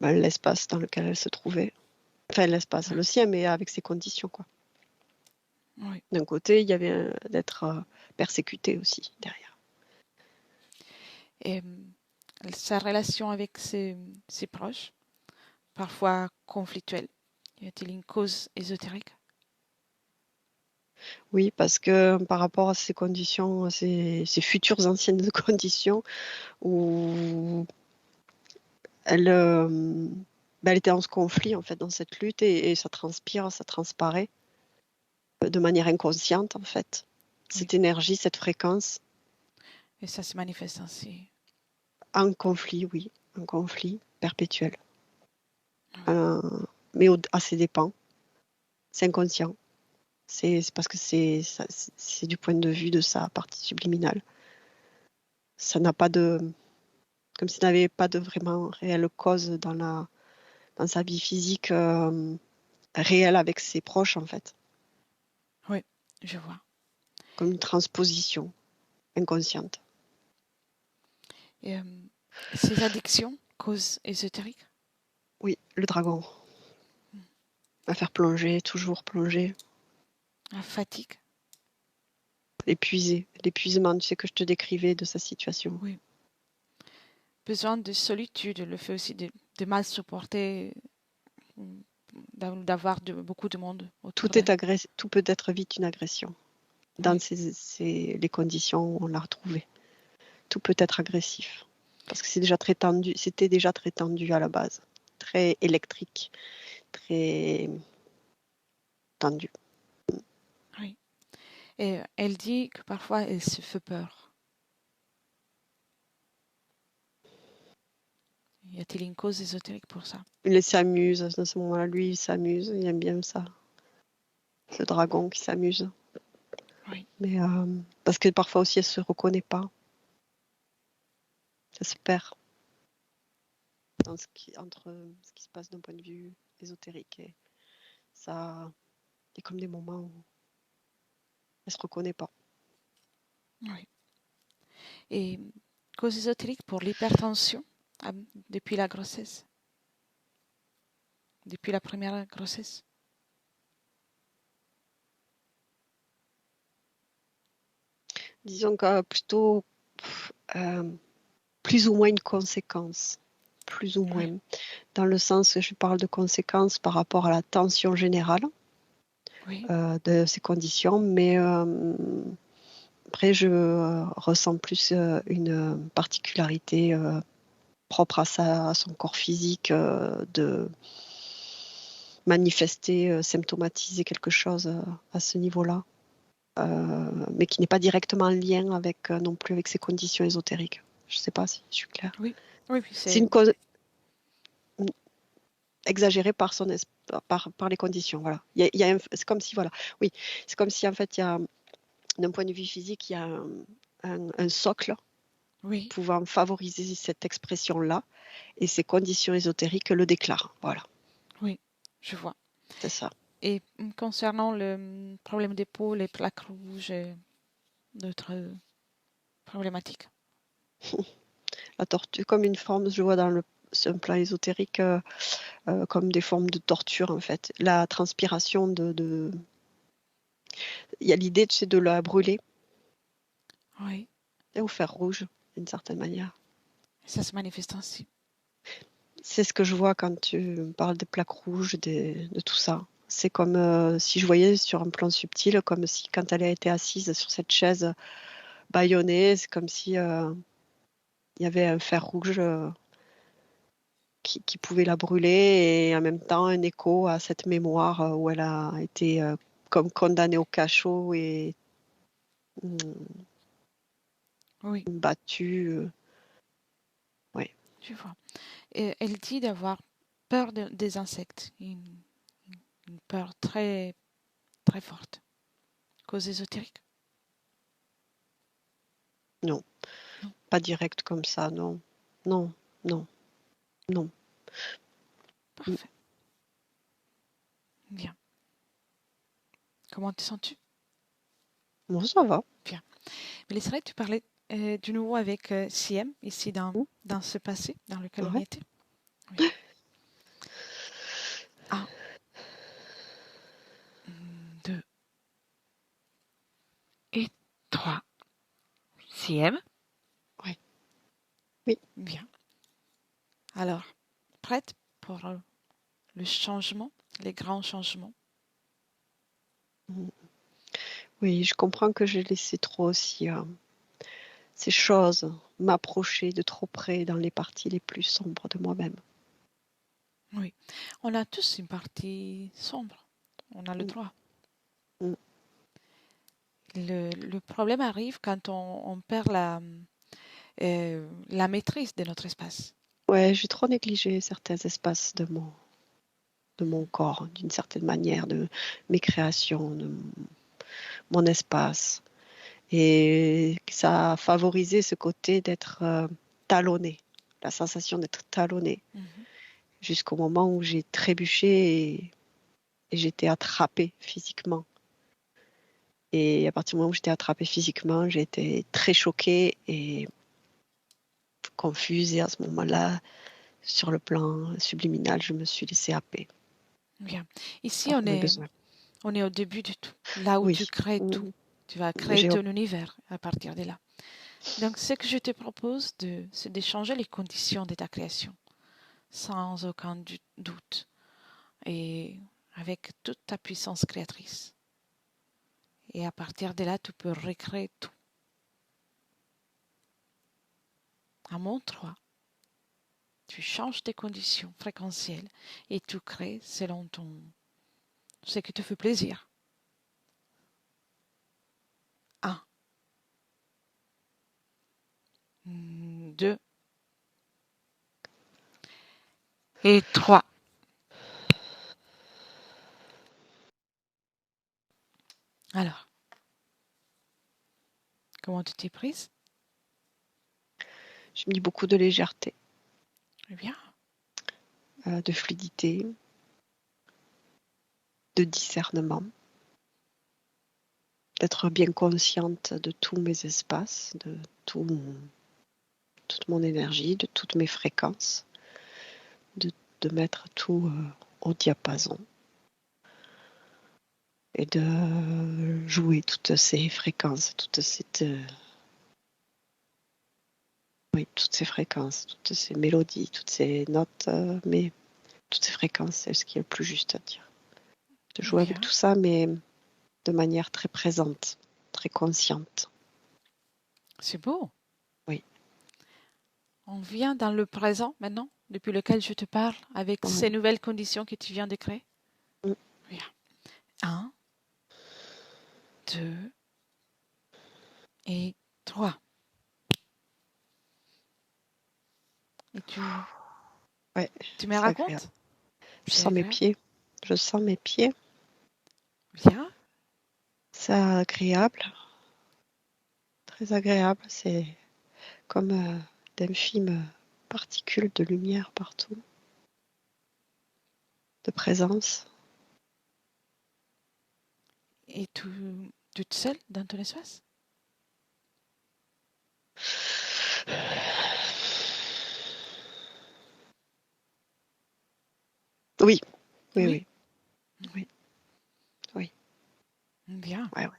ben, l'espace dans lequel elle se trouvait. Enfin, l'espace, Oui, le sien, mais avec ses conditions, quoi. oui. D'un côté, il y avait d'être persécuté aussi derrière. Et sa relation avec ses proches, parfois conflictuelle. Y a-t-il une cause ésotérique? Oui, parce que par rapport à ces conditions, ces futures anciennes conditions, où elle, ben, elle était dans ce conflit, en fait, dans cette lutte, et ça transpire, ça transparaît de manière inconsciente, en fait. Oui. Cette énergie, cette fréquence, Et ça se manifeste ainsi. en conflit, oui, un conflit perpétuel. Oui. Euh, mais à ses dépens, c'est inconscient. C'est parce que c'est du point de vue de sa partie subliminale. Ça n'a pas de, comme s'il n'avait pas de vraiment réelle cause dans sa vie physique réelle avec ses proches, en fait, Oui, je vois. comme une transposition inconsciente. Et ces addictions, cause ésotérique? Oui, le dragon, à faire plonger, toujours plonger, La fatigue? épuiser, l'épuisement, tu sais, que je te décrivais de sa situation. Oui. Besoin de solitude, le fait aussi de mal supporter, mm, d'avoir beaucoup de monde autour d'elle. Tout peut être vite une agression. Dans Oui, les conditions où on l'a retrouvé. Tout peut être agressif. Parce que c'est déjà très tendu, c'était déjà très tendu à la base. Très électrique, très tendu. oui. Et elle dit que parfois elle se fait peur. Y a-t-il une cause ésotérique pour ça? Il s'amuse, à ce moment-là, lui, il s'amuse, il aime bien ça. Ce dragon qui s'amuse. Oui, Mais parce que parfois aussi, elle se reconnaît pas. Ça se perd dans entre ce qui se passe d'un point de vue ésotérique. Et ça, il y a comme des moments où elle se reconnaît pas. oui. Et cause ésotérique pour l'hypertension ah, depuis la grossesse, depuis la première grossesse. Disons que plutôt euh, plus ou moins une conséquence. Plus ou Oui, moins. Dans le sens que je parle de conséquences par rapport à la tension générale oui, de ces conditions, mais après, je ressens plus une particularité propre à son corps physique de manifester, symptomatiser quelque chose à ce niveau-là, mais qui n'est pas directement en lien avec non plus avec ses conditions ésotériques. Je ne sais pas si je suis claire. oui, oui, C'est c'est une cause exagérée par par les conditions. Voilà. C'est comme si voilà, oui, c'est comme si en fait il y a d'un point de vue physique il y a un socle oui, pouvant favoriser cette expression-là, et ces conditions ésotériques le déclarent. Voilà, oui, je vois. c'est ça. Et concernant le problème d'épaule, les plaques rouges et d'autres problématiques. La torture, comme une forme, je vois dans un plan ésotérique, comme des formes de torture en fait. La transpiration il y a l'idée, tu sais, de la brûler Oui, et au fer rouge, d'une certaine manière. ça se manifeste ainsi. C'est ce que je vois quand tu me parles des plaques rouges, de tout ça. C'est comme si je voyais sur un plan subtil, comme si quand elle a été assise sur cette chaise bâillonnée, c'est comme si il y avait un fer rouge qui pouvait la brûler, et en même temps un écho à cette mémoire où elle a été comme condamnée au cachot et mm, Oui, battu. Ouais. je vois. Et elle dit d'avoir peur des insectes, une peur très, très forte. Cause ésotérique? Non, Non. pas direct comme ça, non. Non, non, non. Mm. Parfait. Bien. Comment te sens-tu? Bon, ça va. Bien. Mélissa, tu parlais du nouveau avec CM, ici Mm. dans ce passé dans lequel on y Ouais. était. Oui. Un, deux et trois. CM. Ouais. Oui. Bien. Alors, prête pour le changement, les grands changements? Mm. Oui, je comprends que j'ai laissé trop aussi ces choses m'approcher de trop près dans les parties les plus sombres de moi-même. Oui. On a tous une partie sombre. On a le Mm. droit. Mm. Le problème arrive quand on perd la maîtrise de notre espace. Ouais, j'ai trop négligé certains espaces de mon corps, d'une certaine manière, de mes créations, de mon espace. Et ça a favorisé ce côté d'être talonné, la sensation d'être talonné, Mhm. jusqu'au moment où j'ai trébuché et j'étais attrapée physiquement. Et à partir du moment où j'étais attrapée physiquement, j'ai été très choquée et confuse. Et à ce moment-là, sur le plan subliminal, je me suis laissée happer Bien. Ici, par mes besoins. on est au début du tout, là où tu Oui, crées tout. Tu vas créer j'ai ton univers à partir de là. Donc, ce que je te propose, c'est d'échanger les conditions de ta création, sans aucun doute, et avec toute ta puissance créatrice. Et à partir de là, tu peux recréer tout. À mon 3, tu changes tes conditions fréquentielles et tu crées selon ce qui te fait plaisir. 1, 2 et 3. Alors, comment tu t'es prise? j'ai mis beaucoup de légèreté, Eh bien, de fluidité, de discernement, d'être bien consciente de tous mes espaces, de toute mon énergie, de toutes mes fréquences, de, de mettre tout au diapason et de jouer toutes ces fréquences, oui, toutes ces fréquences, toutes ces mélodies, toutes ces notes, mais toutes ces fréquences, c'est ce qui est le plus juste à dire. De jouer avec bien, tout ça, mais de manière très présente, très consciente. c'est beau. Oui, On vient dans le présent maintenant, depuis lequel je te parle, avec ces ouais. nouvelles conditions que tu viens de créer. Mm. Bien. 1, 2 et 3. Et Ouais, tu me c'est agréable. racontes? Je C'est sens mes agréable. pieds. Je sens mes pieds. Bien. C'est agréable, très agréable. C'est comme d'infimes particules de lumière partout, de présence. Et toute seule dans ton espace? Oui, oui, Oui. oui, oui, oui. Bien. Ouais, ouais.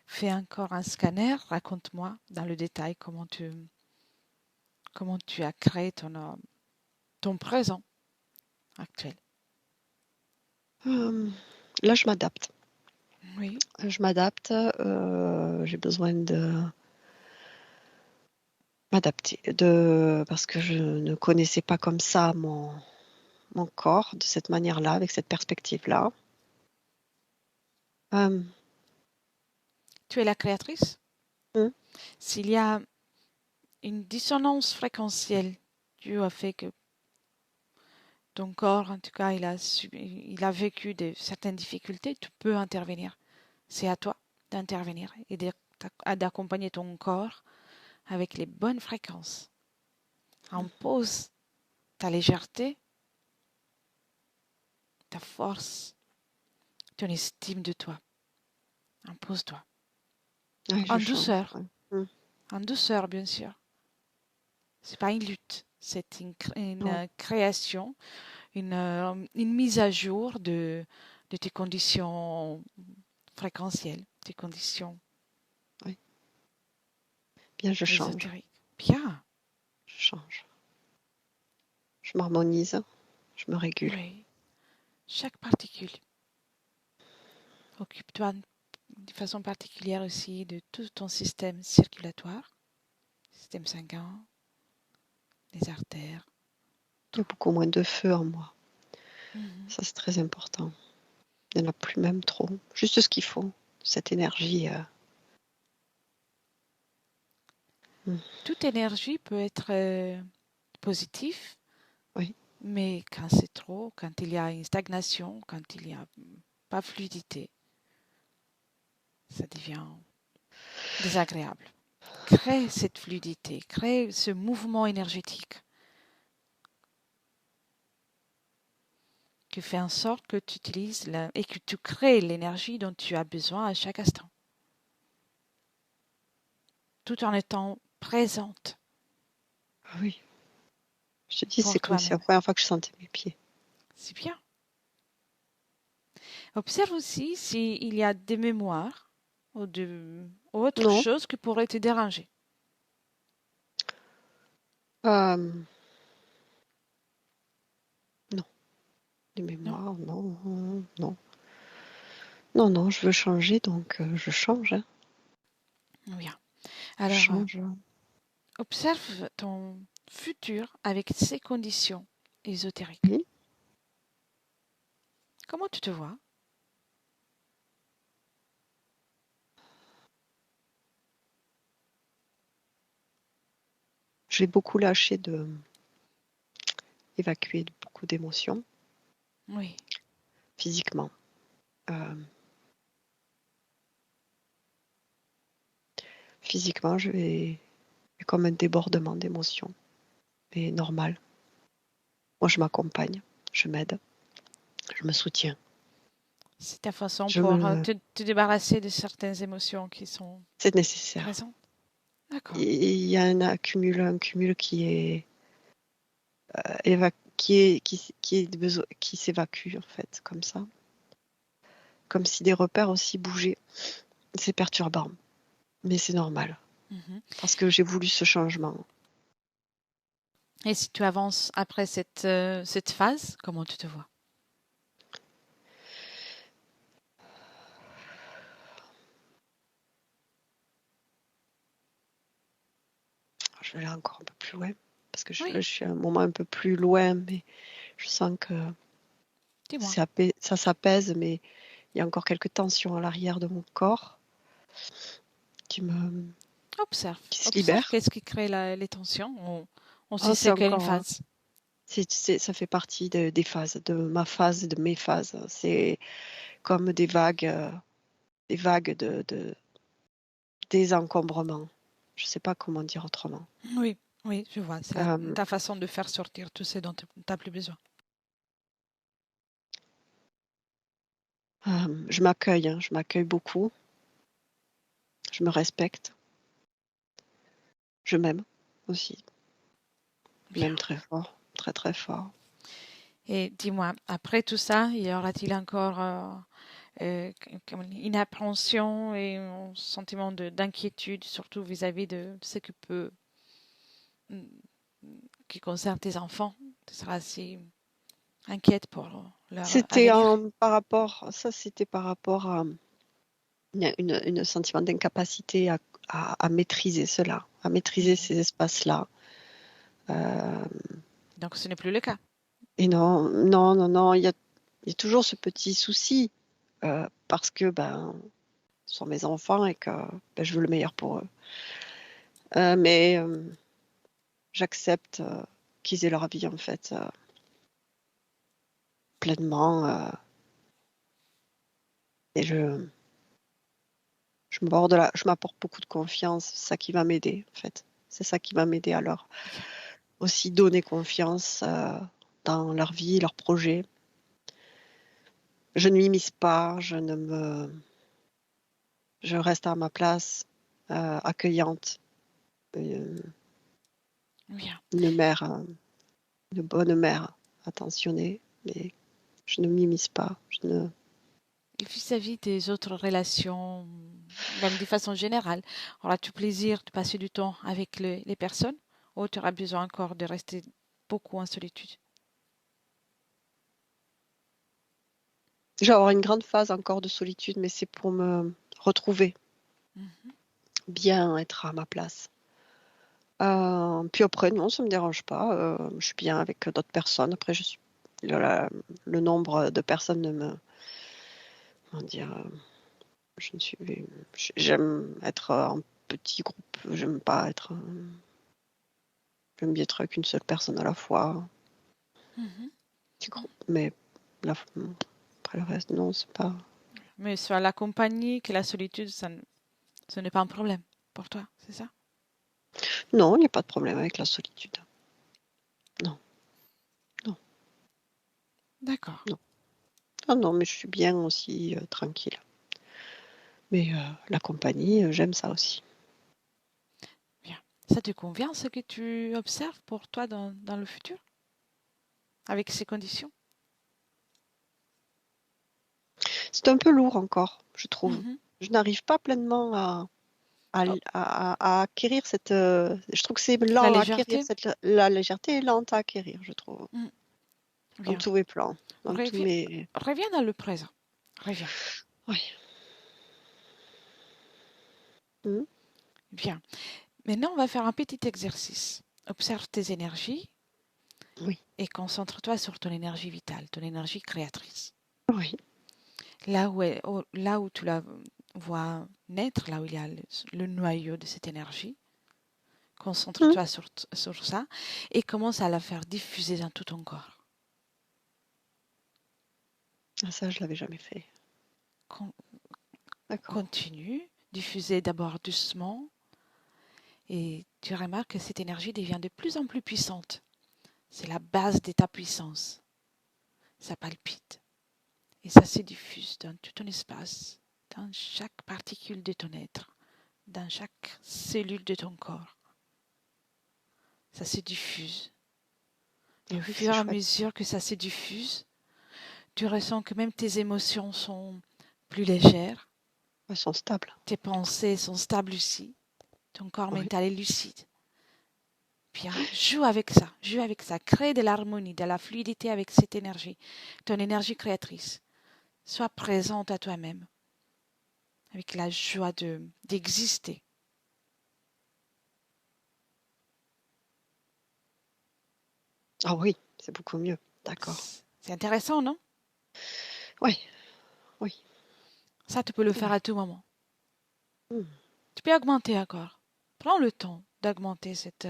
Fais encore un scanner. Raconte-moi dans le détail comment tu as créé ton présent actuel. Là, je m'adapte. Oui. Je m'adapte. J'ai besoin de m'adapter, parce que je ne connaissais pas comme ça mon corps de cette manière-là, avec cette perspective-là. Euh, tu es la créatrice. Mm. S'il y a une dissonance fréquentielle due au fait que ton corps, en tout cas, il a vécu certaines difficultés, tu peux intervenir. C'est à toi d'intervenir et d'accompagner ton corps avec les bonnes fréquences. Impose ta légèreté, ta force, ton estime de toi. Impose-toi. Ouais, je En change. douceur. Ouais. Mm. En douceur, bien sûr. C'est pas une lutte. C'est Non. une création, une mise à jour de tes conditions fréquentielles, tes conditions Ouais. Bien, je change. ésotériques. Bien, Je change. Je m'harmonise. Je me régule. oui. Chaque particule. Occupe-toi de façon particulière aussi de tout ton système circulatoire, système sanguin, les artères, Il y tout. a beaucoup moins de feu en moi. Mhm. Ça, c'est très important. Il n'y en a plus même trop. Juste ce qu'il faut. Cette énergie. Mm. Toute énergie peut être positive, Oui. mais quand c'est trop, quand il y a une stagnation, quand il n'y a pas fluidité, ça devient désagréable. Crée cette fluidité, crée ce mouvement énergétique qui fait en sorte que tu utilises et que tu crées l'énergie dont tu as besoin à chaque instant, tout en étant présente Ah oui. Je te dis, c'est pour comme si la toi-même. première fois que je sentais mes pieds. C'est bien. Observe aussi s'il y a des mémoires ou autre Non. chose qui pourrait te déranger. Non. Les Non? mémoires, non. Non. Non, non, je veux changer, donc je change. Hein. Bien. Je Alors, change. observe ton futur avec ces conditions ésotériques. Oui. Comment tu te vois? J'ai beaucoup lâché de évacuer beaucoup d'émotions Oui. physiquement. Euh, Physiquement, j'ai comme un débordement d'émotions. Mais normal. Moi, je m'accompagne, je m'aide, je me soutiens. C'est ta façon Je pour me... te débarrasser de certaines émotions qui sont C'est nécessaire. présentes. D'accord. Et il y a un cumul qui est qui s'évacue en fait, comme ça. Comme si des repères aussi bougeaient. C'est perturbant, mais c'est normal. Mhm. Parce que j'ai voulu ce changement. Et si tu avances après cette phase, comment tu te vois? Je vais aller encore un peu plus loin. Parce que Oui, là, je suis à un moment un peu plus loin, mais je sens que dis-moi. ça s'apaise, mais il y a encore quelques tensions à l'arrière de mon corps qui me Observe. qui se Observe libèrent. qu'est-ce qui crée les tensions. On sait Ah, c'est c'est quelle une encore, phase. ça fait partie des phases, de ma phase et de mes phases. C'est comme des vagues de désencombrement. Je ne sais pas comment dire autrement. Oui, oui, je vois. C'est Euh, ta façon de faire sortir tout ce dont tu n'as plus besoin. je m'accueille, hein, je m'accueille beaucoup, je me respecte, je m'aime aussi. Je Bien. m'aime très fort, très très fort. Et dis-moi, après tout ça, y aura-t-il encore une appréhension et un sentiment d'inquiétude, surtout vis-à-vis de ce qui concerne tes enfants? Tu seras assez inquiète pour leur C'était avenir? c'était par rapport à une sentiment d'incapacité à maîtriser cela, à maîtriser Mhm. ces espaces-là. Euh, Donc ce n'est plus le cas. et non, non, non, non, il y a toujours ce petit souci parce que sont mes enfants et que je veux le meilleur pour eux. Mais j'accepte qu'ils aient leur vie en fait pleinement et je je m'apporte beaucoup de confiance. C'est ça qui va m'aider en fait. C'est ça qui va m'aider à leur Bien. aussi donner confiance dans leur vie, leurs projets. Je ne m'immisce pas, je reste à ma place, accueillante, euh, Bien. une mère, une bonne mère attentionnée, mais je ne m'immisce pas. Et vis-à-vis des autres relations, même de façon générale, auras-tu plaisir de passer du temps avec les personnes ou tu auras besoin encore de rester beaucoup en solitude? Je vais avoir une grande phase encore de solitude, mais c'est pour me retrouver, Mhm. bien être à ma place. Puis après, non, ça me dérange pas. Je suis bien avec d'autres personnes. Après, le nombre de personnes ne me, comment dire, je ne suis, j'aime être en petit groupe. J'aime bien être avec une seule personne à la fois. Mhm. Petit groupe, mais la, après le reste, non, c'est pas. Mais soit la compagnie que la solitude, ce n'est pas un problème pour toi, c'est ça? Non, il n'y a pas de problème avec la solitude. Non, non, D'accord. non. Ah non, mais je suis bien aussi tranquille. Mais la compagnie, j'aime ça aussi. Bien. Ça te convient ce que tu observes pour toi dans le futur, avec ces conditions? C'est un peu lourd encore, je trouve. Mhm. Je n'arrive pas pleinement Oh, à acquérir cette. Je trouve que c'est la lent à acquérir légèreté? la légèreté est lente à acquérir, je trouve, Mm. dans Bien. tous mes plans, dans tous Reviens, mes. reviens dans le présent. Reviens. Oui. Mhm. Bien. Maintenant, on va faire un petit exercice. Observe tes énergies Oui, et concentre-toi sur ton énergie vitale, ton énergie créatrice. oui. Là où tu la vois naître, là où il y a le noyau de cette énergie, Mhm. concentre-toi sur ça et commence à la faire diffuser dans tout ton corps. Ah, ça, je l'avais jamais fait. Con- D'accord. Continue, diffuser d'abord doucement et tu remarques que cette énergie devient de plus en plus puissante. C'est la base de ta puissance. Ça palpite et ça se diffuse dans tout ton espace, dans chaque particule de ton être, dans chaque cellule de ton corps. Ça se diffuse. Ah Et au oui, fur c'est et à chouette. mesure que ça se diffuse, tu ressens que même tes émotions sont plus légères, Elles sont stables. tes pensées sont stables aussi, ton corps Oui. mental est lucide. Bien, joue avec ça, crée de l'harmonie, de la fluidité avec cette énergie, ton énergie créatrice. Sois présente à toi-même, avec la joie d'exister. Ah oui, c'est beaucoup mieux. D'accord. C'est intéressant, non? Oui, oui, Ça, tu peux le faire oui. à tout moment. Mhm. Tu peux augmenter encore. Prends le temps d'augmenter cette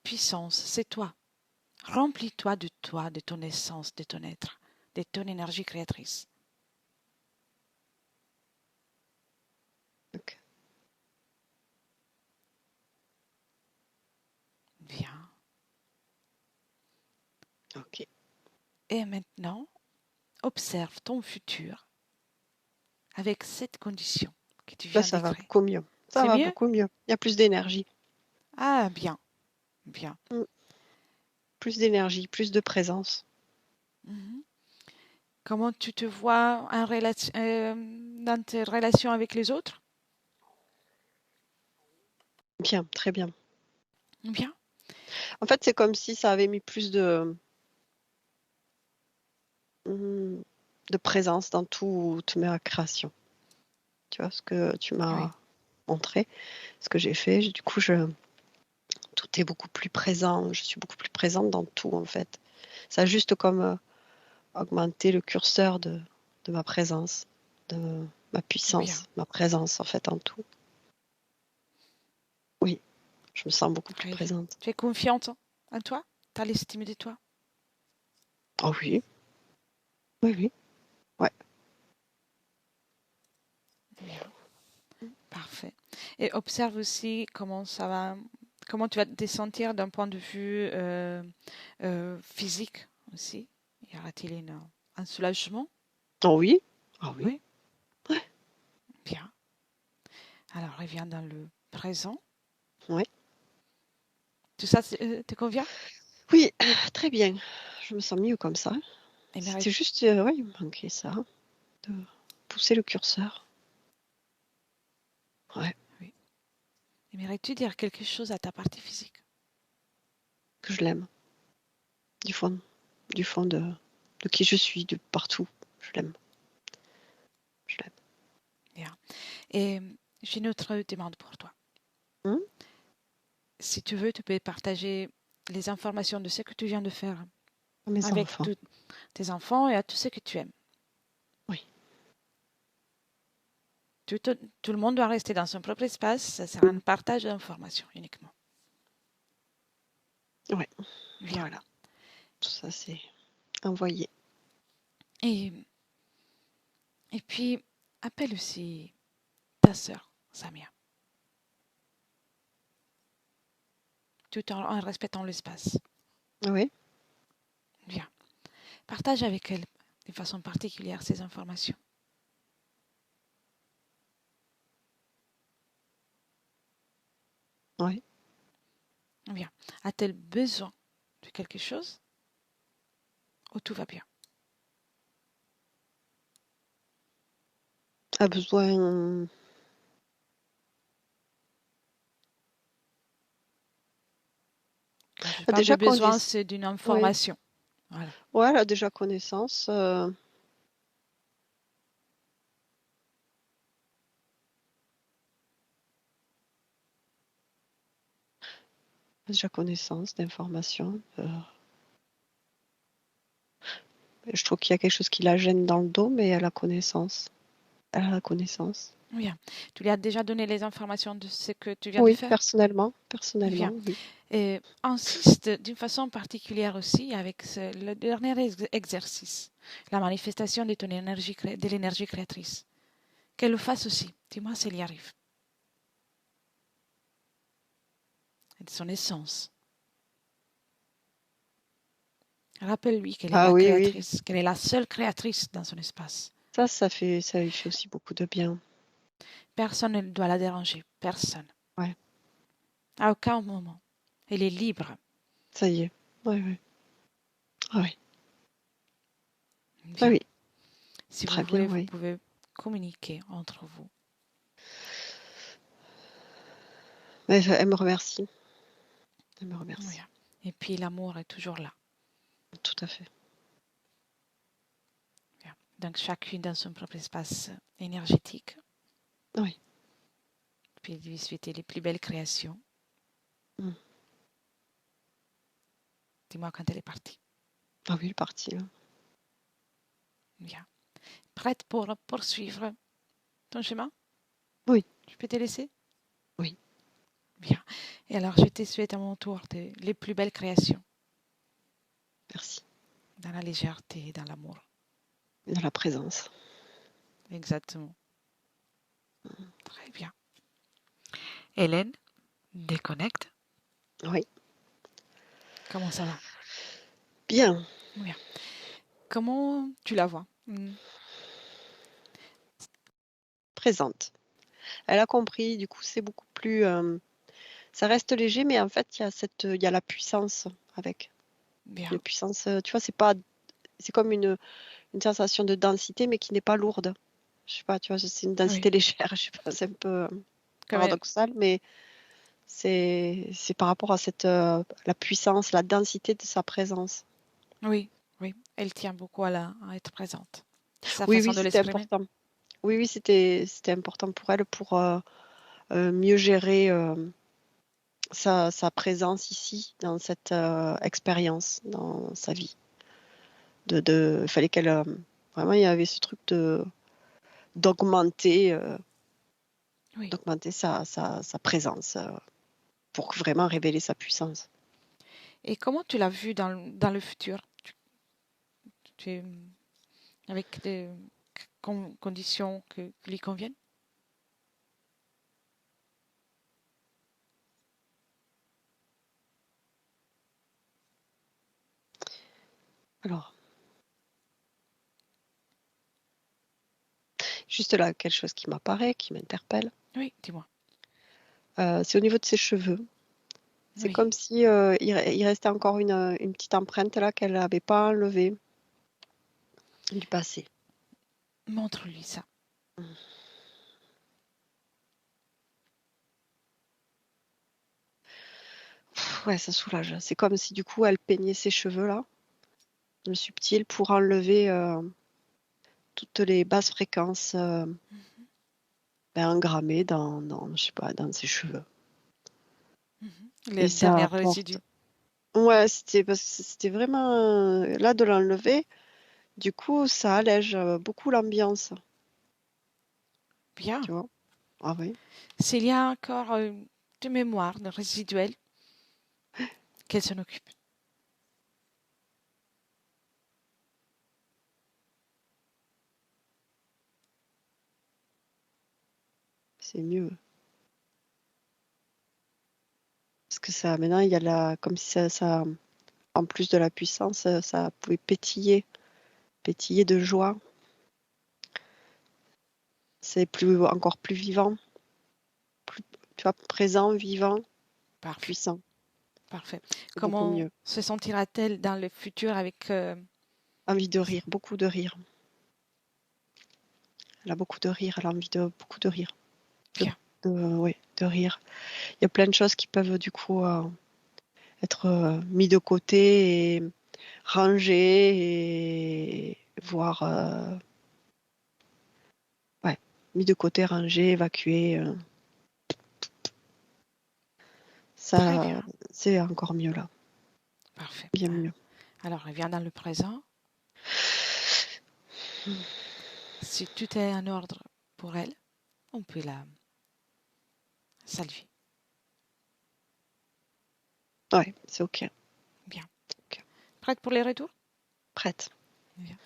puissance. C'est toi. Remplis-toi, de ton essence, de ton être, de ton énergie créatrice. Ok. Bien. Ok. Et maintenant, observe ton futur avec cette condition que tu Là, viens ça va d'écrire. beaucoup mieux. Ça C'est va mieux? beaucoup mieux. Il y a plus d'énergie. Ah, bien, bien. Mm. Plus d'énergie, plus de présence. Mhm. Comment tu te vois dans tes relations avec les autres? Bien, très bien. Bien. En fait, c'est comme si ça avait mis plus mm, de présence dans toute ma création. Tu vois, ce que tu Oui. m'as montré, ce que j'ai fait. Du coup, tout est beaucoup plus présent. Je suis beaucoup plus présente dans tout, en fait. Ça a juste comme augmenté le curseur de ma présence, de ma puissance, Bien, ma présence en fait en tout. Oui, je me sens beaucoup plus très bien. présente. Tu es confiante en toi? Tu as l'estime de toi? Oh oui, oui, oui. Ouais. Bien, parfait. Et observe aussi comment ça va, comment tu vas te sentir d'un point de vue physique aussi. Y aura-t-il un soulagement? Oh oui, ah oui. Oui, Ouais. bien. Alors, reviens dans le présent. Ouais. Tout ça te convient? Oui, très bien. Je me sens mieux comme ça. Aimerais, C'était juste, ouais, il me manquait ça, de pousser le curseur. Ouais, oui. Aimerais-tu dire quelque chose à ta partie physique? que je l'aime. Du fond, de qui je suis, de partout. Je l'aime. Je l'aime. Bien. Et j'ai une autre demande pour toi. Hum, Si tu veux, tu peux partager les informations de ce que tu viens de faire Mes avec enfants. tous tes enfants et à tous ceux que tu aimes. Oui. Tout le monde doit rester dans son propre espace. Ça sera un partage d'informations uniquement. Ouais. Bien. Voilà. Tout ça, c'est envoyé. Et, et puis, appelle aussi ta sœur, Samia, tout en respectant l'espace. Oui. Bien. Partage avec elle de façon particulière ces informations. Oui. Bien. A-t-elle besoin de quelque chose ou tout va bien? A besoin. Quand je A parle de déjà besoin, connaissance. c'est d'une Oui. information. Voilà. Ouais, elle a déjà connaissance. Déjà connaissance d'informations. Je trouve qu'il y a quelque chose qui la gêne dans le dos, mais elle a connaissance. Elle a la connaissance. Bien. Tu lui as déjà donné les informations de ce que tu viens de Oui, faire? personnellement. Bien. Personnellement, oui. Et insiste d'une façon particulière aussi avec le dernier exercice, la manifestation de ton énergie, de l'énergie créatrice. Qu'elle le fasse aussi. Dis-moi s'il y arrive. Et de son essence. Rappelle-lui qu'elle est Ah la oui, oui. créatrice, qu'elle est la seule créatrice dans son espace. Ça lui fait aussi beaucoup de bien. Personne ne doit la déranger. Personne. Ouais, À aucun moment. Elle est libre. ça y est. Oui, oui. Ah oui. Ah Bien. oui, Si vous très bien, voulez, vous oui. pouvez communiquer entre vous. Mais elle me remercie. Elle me remercie. Bien. Et puis l'amour est toujours là. Tout à fait. Bien. Donc chacune dans son propre espace énergétique. Oui. Puis lui souhaiter les plus belles créations. Mm. Dis-moi quand elle est partie. Ah oui, elle est partie, là. Bien. Prête pour poursuivre ton chemin? Oui, Je peux te laisser? oui. Bien. Et alors, je te souhaite à mon tour les plus belles créations, Merci. dans la légèreté, dans l'amour. Dans la présence. Exactement. Très bien. Hélène, déconnecte. Oui. Comment ça va? Bien. Bien. Comment tu la vois? Présente. Elle a compris, du coup, c'est beaucoup plus. Ça reste léger, mais en fait, il y a la puissance avec. Une Bien. puissance, tu vois, c'est comme une sensation de densité, mais qui n'est pas lourde. Je sais pas, tu vois, c'est une Oui. densité légère. Je sais pas, c'est un peu Quand même. paradoxal, mais c'est par rapport à la puissance, la densité de sa présence. Oui. Oui. Elle tient beaucoup à être présente. C'est sa Oui, façon oui, de c'était l'exprimer. important. Oui, oui, c'était important pour elle pour mieux gérer sa présence ici, dans cette expérience, dans sa vie. Il fallait qu'elle Vraiment, il y avait ce truc d'augmenter Oui. d'augmenter sa présence pour vraiment révéler sa puissance. Et comment tu l'as vu dans le futur? Tu- avec des conditions qui lui conviennent? Alors, juste là, quelque chose qui m'apparaît, qui m'interpelle, Oui, dis-moi. c'est au niveau de ses cheveux. C'est Oui, comme si il restait encore une petite empreinte là qu'elle n'avait pas enlevée du passé. montre-lui ça. Ouais, ça soulage. C'est comme si du coup elle peignait ses cheveux là, le subtil, pour enlever toutes les basses fréquences engrammées je sais pas, dans ses cheveux. Les Et ça derniers apporte. résidus. Ouais, c'était parce que c'était vraiment là de l'enlever. Du coup, ça allège beaucoup l'ambiance, Bien. tu vois. Ah oui, S'il y a encore de mémoire, de résiduel, qu'elle s'en occupe. c'est mieux. Parce que ça, maintenant, il y a comme si en plus de la puissance, ça pouvait pétiller de joie. C'est encore plus vivant, plus, tu vois, présent, vivant, Parfait, puissant. parfait. C'est beaucoup Comment mieux. se sentira-t-elle dans le futur avec Envie de rire, beaucoup de rire. Elle a beaucoup de rire, elle a envie de beaucoup de rire. De, bien, ouais, de rire. Il y a plein de choses qui peuvent du coup être mis de côté et rangées et voire ouais, mis de côté, rangées, évacuées. très Ça, bien, c'est encore mieux là, parfait. bien Ah, mieux. alors, elle vient dans le présent. Si tout est en ordre pour elle, on peut la saluer. Ouais, c'est ok. Bien. Ok. Prête pour les retours? Prête. Bien.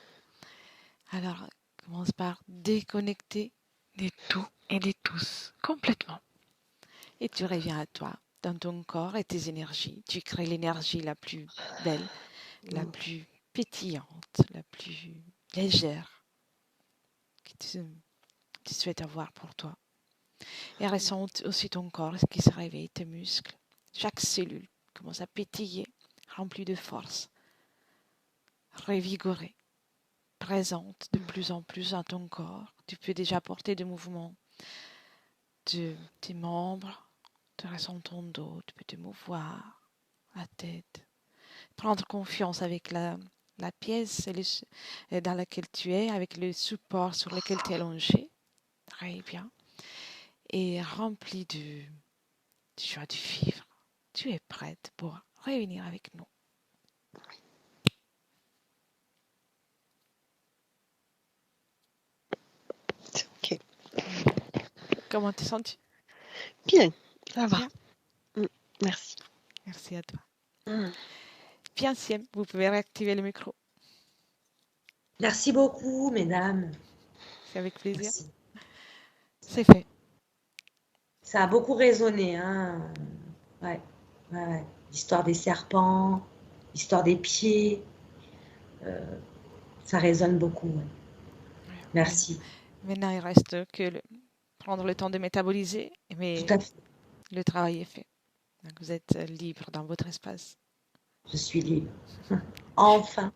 Alors, commence par déconnecter de tout et de tous, complètement. Et tu reviens à toi, dans ton corps et tes énergies. Tu crées l'énergie la plus belle, la plus pétillante, la plus légère que tu souhaites avoir pour toi. Et ressens aussi ton corps qui se réveille, tes muscles. Chaque cellule commence à pétiller, remplie de force, revigorée, présente de plus en plus dans ton corps. Tu peux déjà porter des mouvements de tes membres. Tu ressens ton dos, tu peux te mouvoir, la tête. Prendre confiance avec la pièce dans laquelle tu es, avec le support sur lequel tu es allongé. Très bien. Et rempli de joie de vivre. Tu es prête pour revenir avec nous. C'est ok. Bien. Comment te sens-tu? Bien, ça va. Bien. Mm, merci. Merci à toi. Mm. Bien, Siem, vous pouvez réactiver le micro. Merci beaucoup, mesdames. C'est avec plaisir. Merci. C'est fait. Ça a beaucoup résonné, hein. Ouais, ouais, ouais. L'histoire des serpents, l'histoire des pieds, ça résonne beaucoup. Ouais. Merci. Maintenant, il reste que prendre le temps de métaboliser, Tout mais à fait. le travail est fait. Donc, vous êtes libre dans votre espace. Je suis libre. Enfin.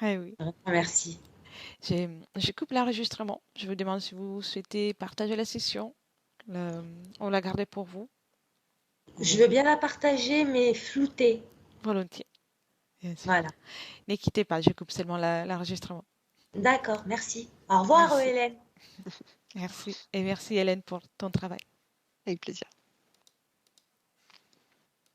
Ah oui. Vraiment, merci. Je coupe l'enregistrement. Je vous demande si vous souhaitez partager la session. On l'a gardée pour vous. Je veux bien la partager, mais floutée. Volontiers, bien sûr. Voilà. Ne quittez pas, je coupe seulement l'enregistrement. D'accord, merci. Au revoir, Merci. Hélène. Merci. Et merci Hélène pour ton travail. Avec plaisir.